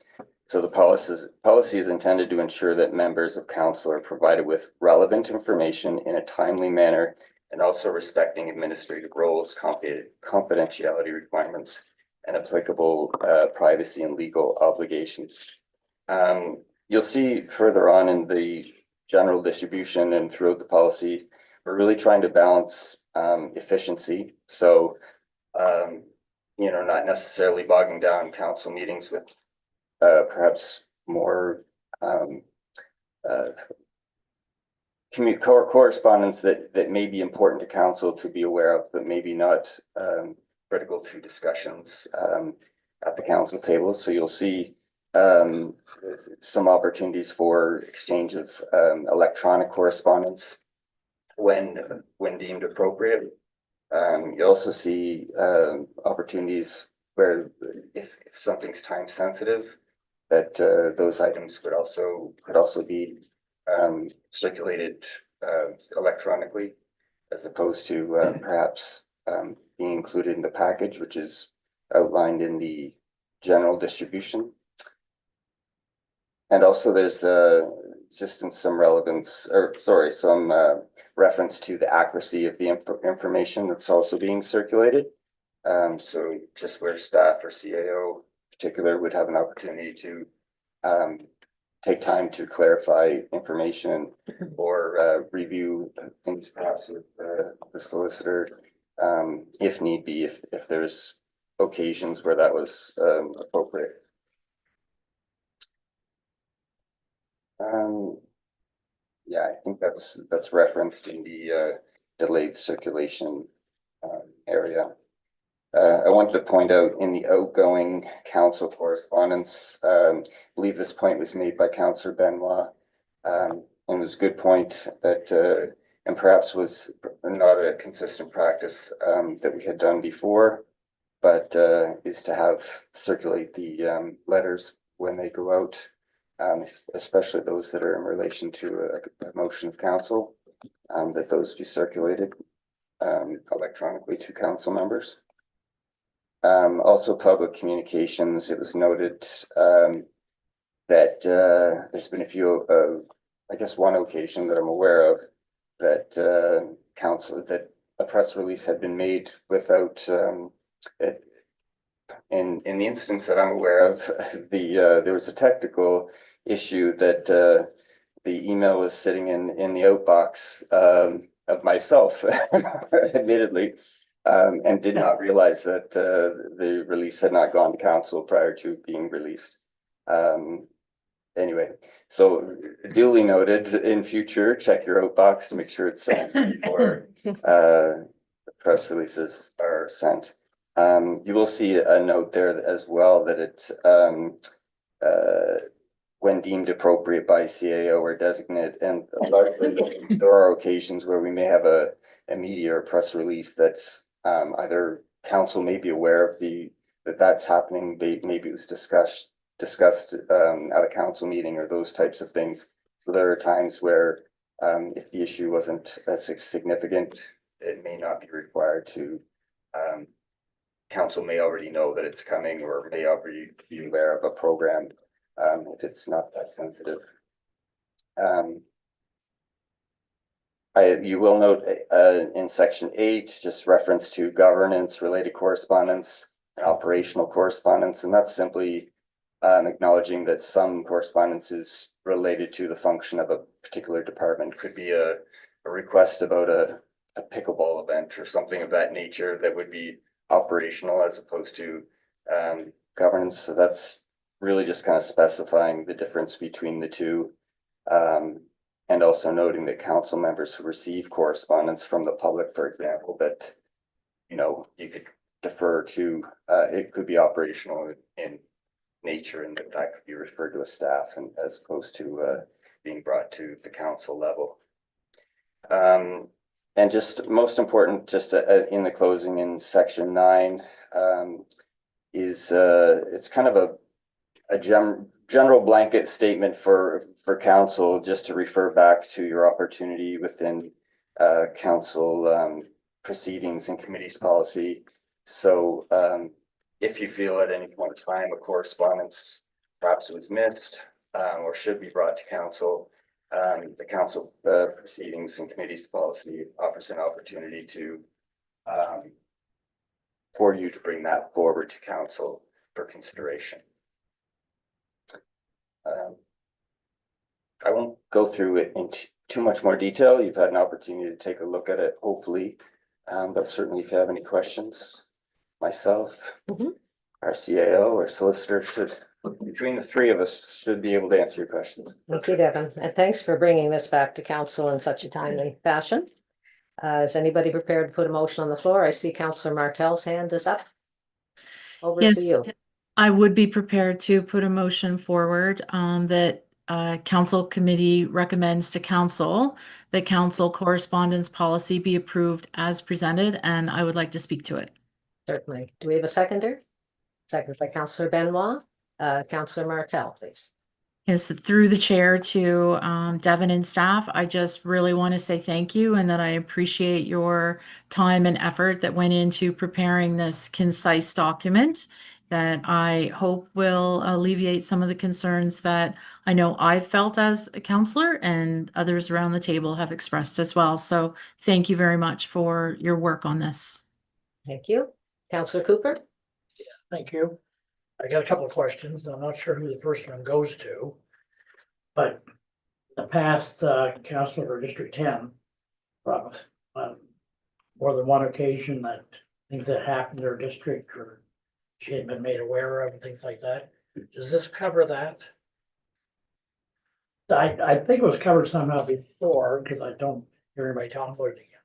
So the policy is intended to ensure that members of council are provided with relevant information in a timely manner and also respecting administrative roles, confidentiality requirements, and applicable privacy and legal obligations. You'll see further on in the general distribution and throughout the policy, we're really trying to balance efficiency. So, not necessarily bogging down council meetings with perhaps more correspondence that may be important to council to be aware of, but maybe not critical to discussions at the council table. So you'll see some opportunities for exchange of electronic correspondence when deemed appropriate. You also see opportunities where if something's time sensitive, that those items could also be circulated electronically, as opposed to perhaps being included in the package, which is outlined in the general distribution. And also there's just in some relevance, some reference to the accuracy of the information that's also being circulated. So just where staff or CAO in particular would have an opportunity to take time to clarify information or review things perhaps with the solicitor, if need be, if there's occasions where that was appropriate. Yeah, I think that's referenced in the delayed circulation area. I wanted to point out in the outgoing council correspondence, I believe this point was made by Councillor Benoit, and it was a good point that, and perhaps was not a consistent practice that we had done before, but is to circulate the letters when they go out, especially those that are in relation to a motion of council, that those be circulated. electronically to council members. Also public communications, it was noted that there's been a few, I guess one occasion that I'm aware of that council, that a press release had been made without it. In the instance that I'm aware of, there was a technical issue that the email was sitting in the outbox of myself, admittedly, and did not realize that the release had not gone to council prior to being released. Anyway, so duly noted, in future, check your outbox to make sure it's sent before the press releases are sent. You will see a note there as well that it's when deemed appropriate by CAO or designate, and largely there are occasions where we may have a media or press release that's either council may be aware of that's happening, maybe it was discussed at a council meeting or those types of things. So there are times where if the issue wasn't as significant, it may not be required to. Council may already know that it's coming or may already be aware of a program if it's not that sensitive. You will note in section 8, just reference to governance related correspondence and operational correspondence, and that's simply acknowledging that some correspondence is related to the function of a particular department. Could be a request about a pickleball event or something of that nature that would be operational as opposed to governance. So that's really just kind of specifying the difference between the two. And also noting that council members who receive correspondence from the public, for example, that, you could defer to, it could be operational in nature and that could be referred to as staff and as opposed to being brought to the council level. And just most important, just in the closing in section 9, is it's kind of a general blanket statement for council, just to refer back to your opportunity within council proceedings and committees policy. So if you feel at any point in time a correspondence perhaps was missed or should be brought to council, the council proceedings and committees policy offers an opportunity to for you to bring that forward to council for consideration. I won't go through it in too much more detail. You've had an opportunity to take a look at it, hopefully, but certainly if you have any questions, myself, our CAO or solicitor between the three of us should be able to answer your questions. Thank you, Devin, and thanks for bringing this back to council in such a timely fashion. Is anybody prepared to put a motion on the floor? I see Councillor Martel's hand is up. Over to you. I would be prepared to put a motion forward that council committee recommends to council that council correspondence policy be approved as presented, and I would like to speak to it. Certainly. Do we have a seconder? Seconded by Councillor Benoit. Councillor Martel, please. Yes, through the chair to Devin and staff, I just really want to say thank you and that I appreciate your time and effort that went into preparing this concise document that I hope will alleviate some of the concerns that I know I've felt as a councillor and others around the table have expressed as well. So thank you very much for your work on this. Thank you. Councillor Cooper? Thank you. I got a couple of questions. I'm not sure who the first one goes to. But in the past, councillor for District 10, promised more than one occasion that things that happened in their district or she had been made aware of and things like that. Does this cover that? I think it was covered somehow before, because I don't hear anybody talking about it again.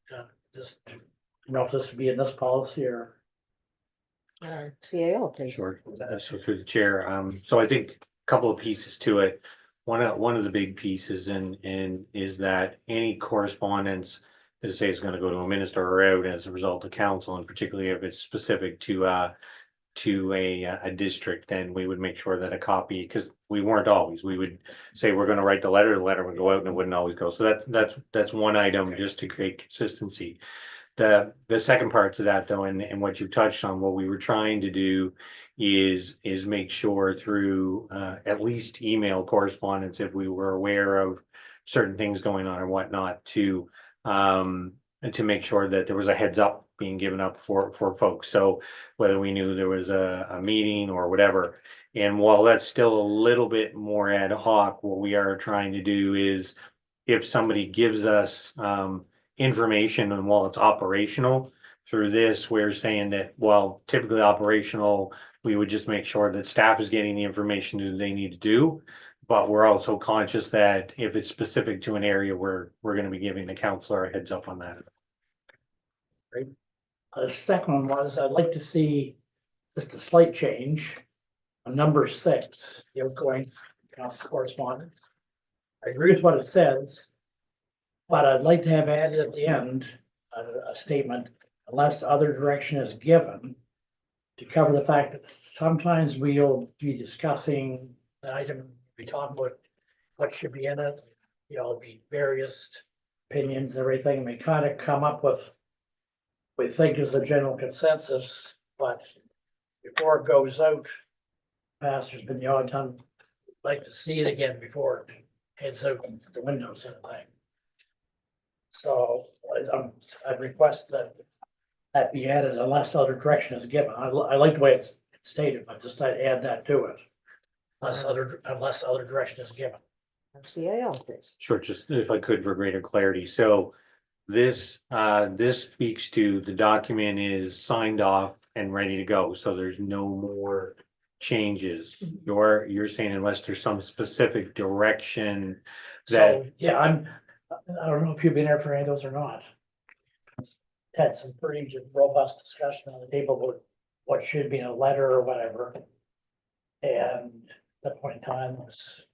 But just, if this would be in this policy or. CAO, please. Sure. So through the chair, so I think a couple of pieces to it. One of the big pieces is that any correspondence, as I say, is going to go to a minister or out as a result of council, and particularly if it's specific to to a district, then we would make sure that a copy, because we weren't always, we would say we're gonna write the letter would go out and it wouldn't always go. So that's one item just to create consistency. The second part to that though, and what you touched on, what we were trying to do is make sure through at least email correspondence, if we were aware of certain things going on or whatnot, to make sure that there was a heads up being given up for folks. So whether we knew there was a meeting or whatever. And while that's still a little bit more ad hoc, what we are trying to do is, if somebody gives us information, and while it's operational through this, we're saying that, well, typically operational, we would just make sure that staff is getting the information that they need to do. But we're also conscious that if it's specific to an area, we're going to be giving the counselor a heads up on that. The second one was, I'd like to see just a slight change on number 6, the outgoing council correspondence. I agree with what it says, but I'd like to have added at the end a statement, unless other direction is given, to cover the fact that sometimes we'll be discussing an item, we talk about what should be in it, be various opinions, everything, and we kind of come up with, we think is the general consensus, but before it goes out, past, there's been the odd time, like to see it again before it heads out the window sort of thing. So I'd request that be added unless other direction is given. I like the way it's stated, but just I'd add that to it. Unless other direction is given. CAO, please. Sure, just if I could for greater clarity. So this speaks to the document is signed off and ready to go. So there's no more changes. You're saying unless there's some specific direction that. So, yeah, I don't know if you've been there for any of those or not. Had some pretty robust discussion on the table about what should be in a letter or whatever. And at that point in time was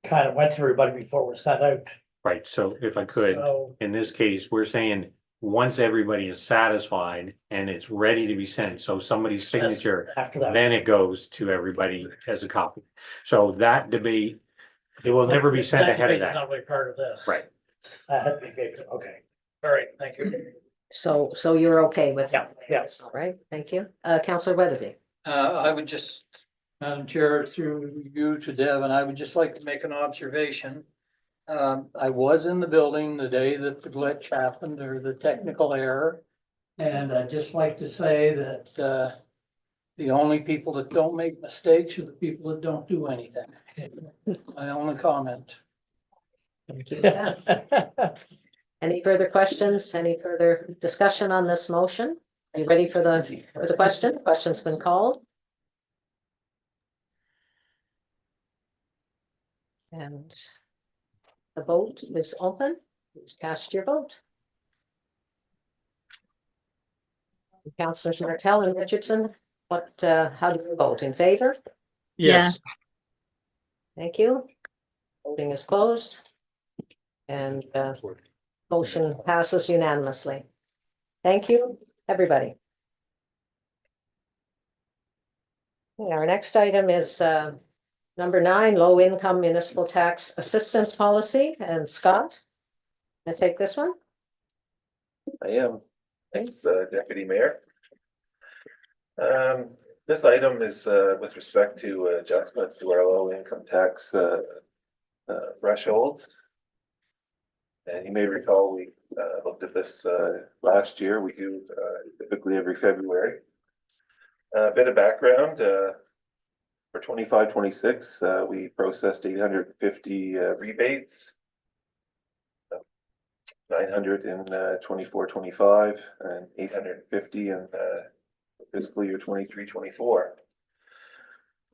kind of went to everybody before it was sent out. Right, so if I could, So, in this case, we're saying, once everybody is satisfied and it's ready to be sent, so somebody's signature, after that. then it goes to everybody as a copy. So that debate, it will never be sent ahead of It's that. not really part of this. Right. That had to be made, okay. All right, thank you. So you're okay with? Yeah, yes. All right, thank you. Councillor Weatherby. I would just, Madam Chair, through you to Devin, I would just like to make an observation. I was in the building the day that the glitch happened, or the technical error. And I'd just like to say that the only people that don't make mistakes are the people that don't do anything. My only comment. Thank you. Any further questions? Any further discussion on this motion? Are you ready for the question? Question's been called. And the vote is open. Please cast your vote. Councillors Martell and Richardson, how do you vote? In favor? Yes. Thank you. Voting is closed. And motion passes unanimously. Thank you, everybody. Okay, our next item is number 9, low income municipal tax assistance policy. And Scott, I take this one. I am. Thanks, Deputy Mayor. This item is with respect to adjustments to our low income tax thresholds. And you may recall we looked at this last year. We do typically every February. A bit of background for 25-26, we processed 850 rebates. 900 in 24-25 and 850 in fiscal year 23-24.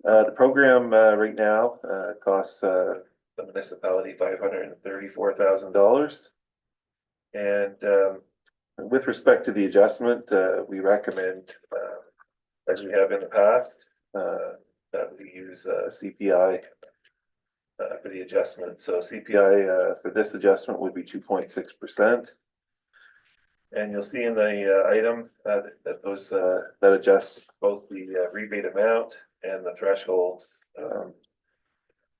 The program right now costs the municipality $534,000. And with respect to the adjustment, we recommend, as we have in the past, that we use CPI for the adjustment. So CPI for this adjustment would be 2.6%. And you'll see in the item that those that adjusts both the rebate amount and the thresholds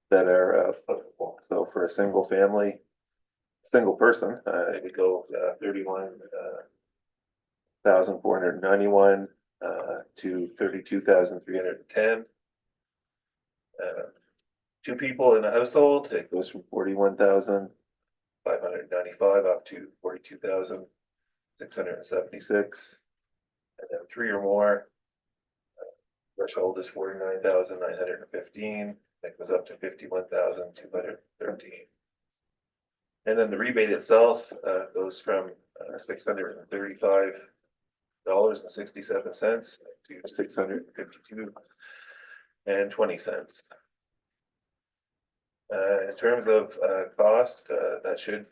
that are applicable. So for a single family, single person, it would go 31,491 to 32,310. Two people in a household, it goes from 41,595 up to 42,676. And then three or more, threshold is 49,915. That goes up to 51,213. And then the rebate itself goes from $635.67 to $652.20. In terms of cost, that should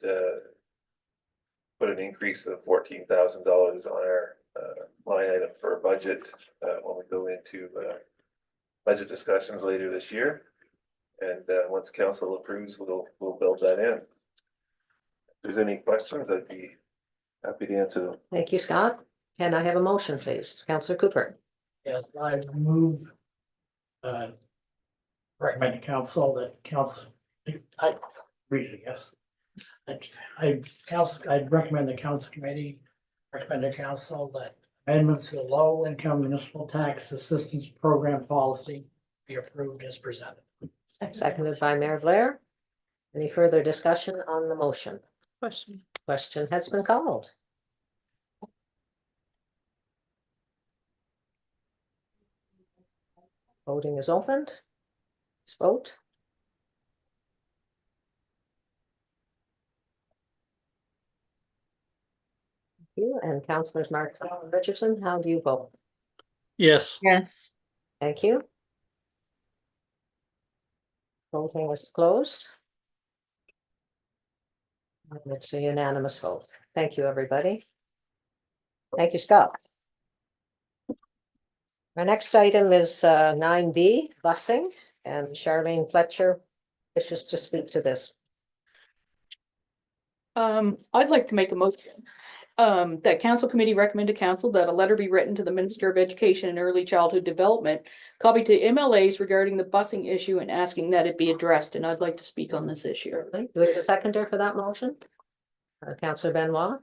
put an increase of $14,000 on our line item for a budget when we go into budget discussions later this year. And once council approves, we'll build that in. If there's any questions, I'd be happy to answer them. Thank you, Scott. Can I have a motion, please? Councillor Cooper. Yes, I move, recommend to council that council, I read it, yes. I'd recommend the council committee, recommend to council that amendments to the low income municipal tax assistance program policy be approved as presented. Seconded by Mayor Blair. Any further discussion on the motion? Question. Question has been called. Voting is opened. Please vote. Thank you. And Councillors Martel and Richardson, how do you vote? Yes. Yes. Thank you. Voting is closed. And it's a unanimous vote. Thank you, everybody. Thank you, Scott. Our next item is 9B, busing, and Charlene Fletcher wishes to speak to this. I'd like to make a motion that council committee recommend to council that a letter be written to the Minister of Education and Early Childhood Development, copy to MLAs regarding the busing issue and asking that it be addressed, and I'd like to speak on this issue. Do we have a seconder for that motion? Councillor Benoit.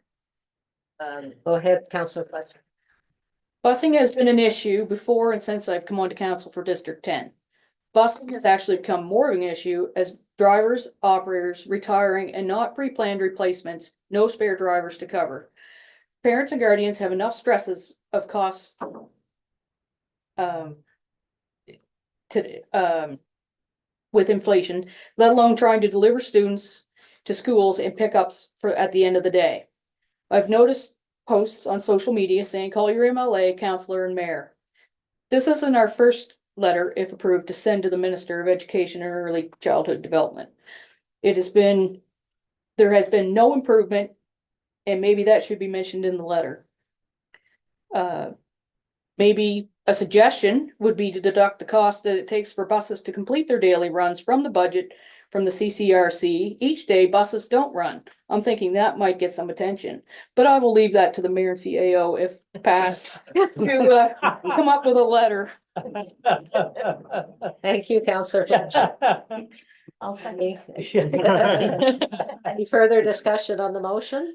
Go ahead, Councillor Fletcher. Busing has been an issue before and since I've come on to council for District 10. Busing has actually become more of an issue as drivers, operators retiring and not pre-planned replacements, no spare drivers to cover. Parents and guardians have enough stresses of costs with inflation, let alone trying to deliver students to schools and pickups at the end of the day. I've noticed posts on social media saying call your MLA, councillor, and mayor. This isn't our first letter, if approved, to send to the Minister of Education and Early Childhood Development. There has been no improvement, and maybe that should be mentioned in the letter. Maybe a suggestion would be to deduct the cost that it takes for buses to complete their daily runs from the budget from the CCRC. Each day buses don't run. I'm thinking that might get some attention, but I will leave that to the mayor and CAO if passed to come up with a letter. Thank you, Councillor Fletcher. I'll second. Any further discussion on the motion?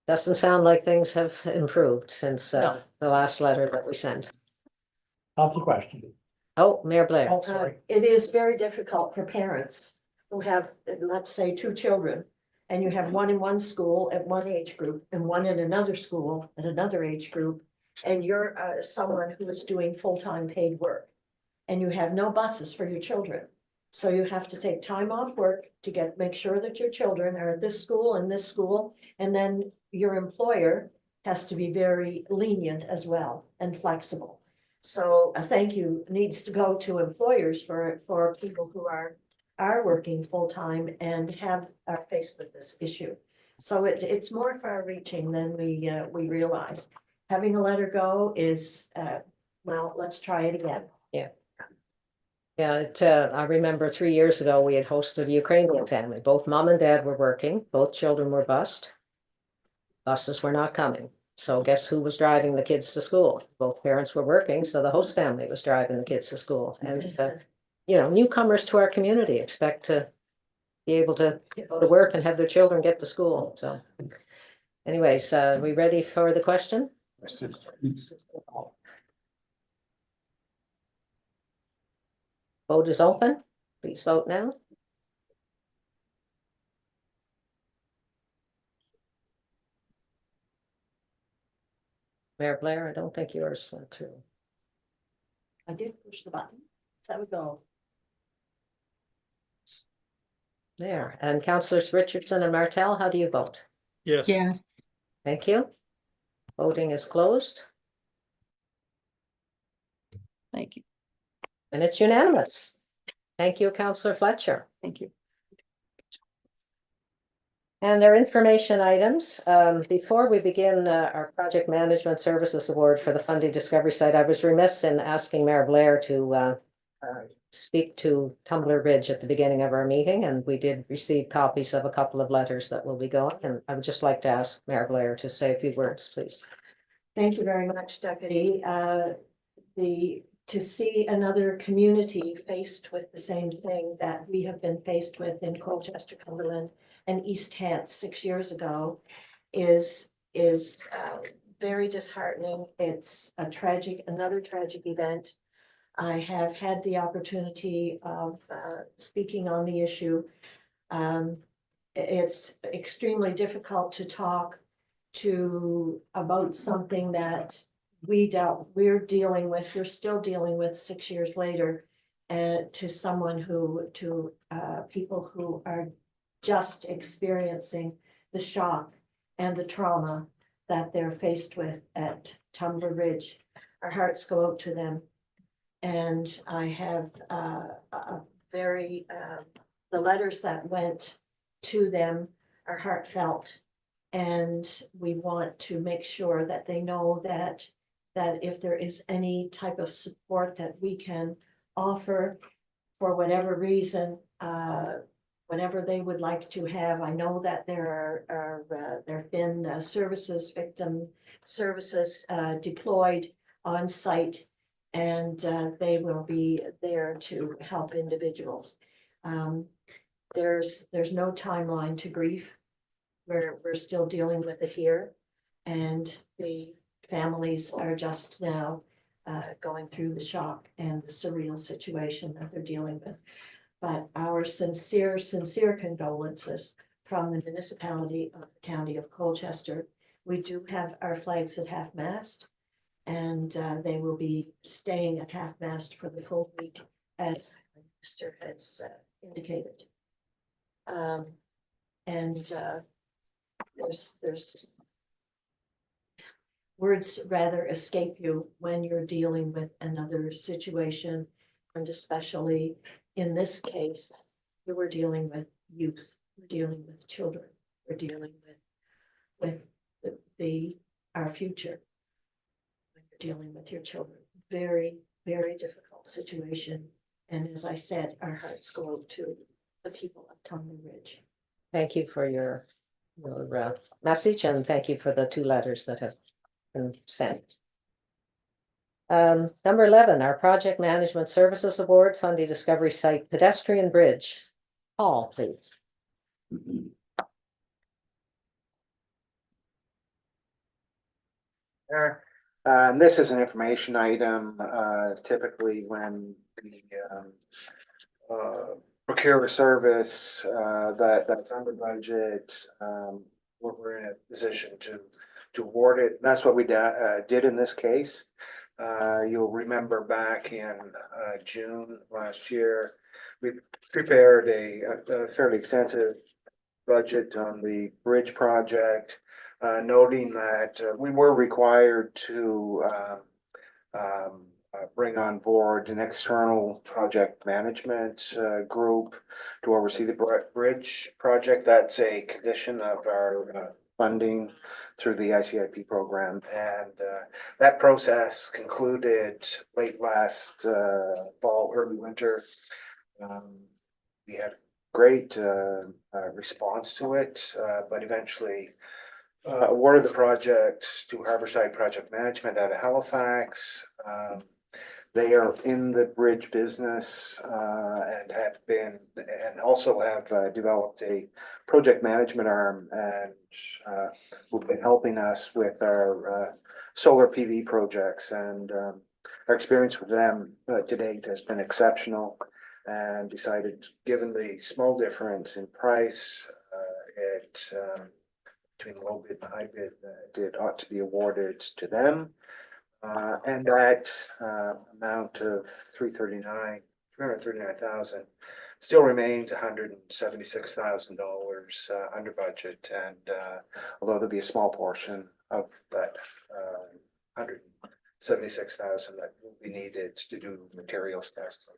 Doesn't sound like things have improved since the last letter that we sent. Off the question. Oh, Mayor Blair. Oh, sorry. It is very difficult for parents who have, let's say, two children, and you have one in one school at one age group and one in another school at another age group, and you're someone who is doing full-time paid work, and you have no buses for your children. So you have to take time off work to make sure that your children are at this school and this school, and then your employer has to be very lenient as well and flexible. So a thank you needs to go to employers for people who are working full-time and are faced with this issue. So it's more far-reaching than we realize. Having a letter go is, well, let's try it again. Yeah, I remember 3 years ago, we had hosted a Ukrainian family. Both mom and dad were working, both children were bused. buses were not coming. So guess who was driving the kids to school? Both parents were working, so the host family was driving the kids to school. And, you know, newcomers to our community expect to be able to go to work and have their children get to school. So anyways, we ready for the question? Vote is open. Please vote now. Mayor Blair, I don't think yours went through. I did push the button. So we go. There. And Councillors Richardson and Martell, how do you vote? Yes. Yes. Thank you. Voting is closed Thank you. and it's unanimous. Thank you, Councillor Fletcher. Thank you. And their information items. Before we begin our Project Management Services Award for the Fundy Discovery Site, I was remiss in asking Mayor Blair to speak to Tumbler Ridge at the beginning of our meeting, and we did receive copies of a couple of letters that will be going. And I would just like to ask Mayor Blair to say a few words, please. Thank you very much, Deputy. To see another community faced with the same thing that we have been faced with in Colchester, Cumberland, and East Hants 6 years ago is very disheartening. It's another tragic event. I have had the opportunity of speaking on the issue. It's extremely difficult to talk about something that we're still dealing with 6 years later, and to people who are just experiencing the shock and the trauma that they're faced with at Tumbler Ridge. Our hearts go out to them. And I have the letters that went to them are heartfelt. And we want to make sure that they know that if there is any type of support that we can offer for whatever reason, whatever they would like to have. I know that there have been victim services deployed on site, and they will be there to help individuals. There's no timeline to grief. We're still dealing with it here, and the families are just now going through the shock and the surreal situation that they're dealing with. But our sincere condolences from the municipality of the county of Colchester. We do have our flags at half-mast, and they will be staying at half-mast for the full week, as the minister has indicated. There's words rather escape you when you're dealing with another situation, and especially in this case, we're dealing with youth, we're dealing with children, we're dealing with our future. When you're dealing with your children, very, very difficult situation. And as I said, our hearts go out to the people of Tumbler Ridge. Thank you for your message, and thank you for the 2 letters that have been sent. Number 11, our Project Management Services Award, Fundy Discovery Site Pedestrian Bridge. Paul, please. This is an information item. Typically when we procure a service that's under budget, we're in a position to award it. That's what we did in this case. You'll remember back in June last year, we prepared a fairly extensive budget on the bridge project, noting that we were required to bring on board an external project management group to oversee the bridge project. That's a condition of our funding through the ICIP program, and that process concluded late last fall, early winter. We had great response to it, but eventually awarded the project to Harborside Project Management out of Halifax. They are in the bridge business and have been, and also have developed a project management arm and who've been helping us with our solar PV projects. And our experience with them to date has been exceptional, and decided, given the small difference in price, between the low bid and the high bid, it ought to be awarded to them. And that amount of $339,000 still remains $176,000 under budget. And although there'll be a small portion of that $176,000 that will be needed to do materials tests,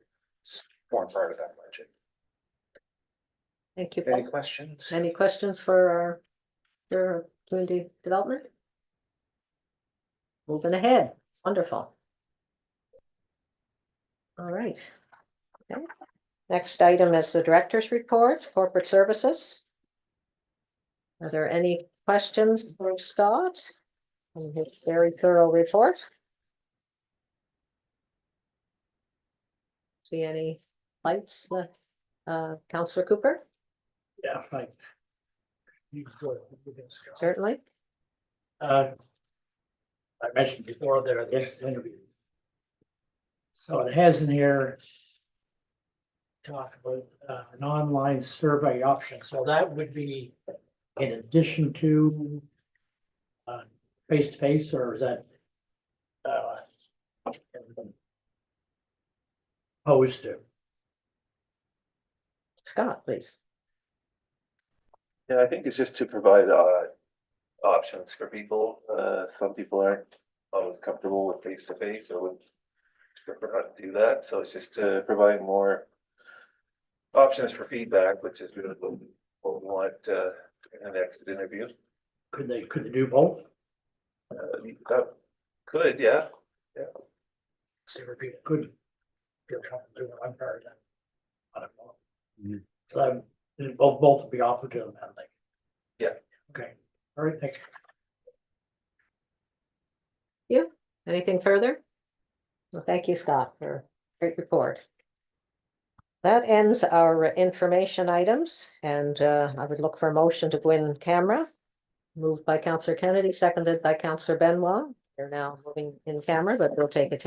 it's form part of that budget. Thank you. Any Paul. questions? Any questions for our community development? Moving ahead, wonderful. All right. Okay. Next item is the director's report, corporate services. Are there any questions for Scott on his very thorough report? See any lights, Councillor Cooper? Yeah, fine. Certainly. I mentioned before there, this interview. So it has in here. Talk about an online survey option, so that would be in addition to. Face to face, or is that? Opposed to? Scott, please. Yeah, I think it's just to provide options for people. Some people aren't always comfortable with face to face or would prefer not to do that. So it's just to provide more options for feedback, which is really what we want in the next interview. Could they do both? Could, yeah. Yeah. Say repeat, could. Feel comfortable doing one part of that. I don't know. So both will be offered to them, I think. Yeah. Okay, all right, thank You, anything further? Well, thank you, Scott, for a great report. That ends our information items, and I would look for a motion to go in camera. Moved by Councillor Kennedy, seconded by Councillor Benoit. They're now moving in camera, but they'll take a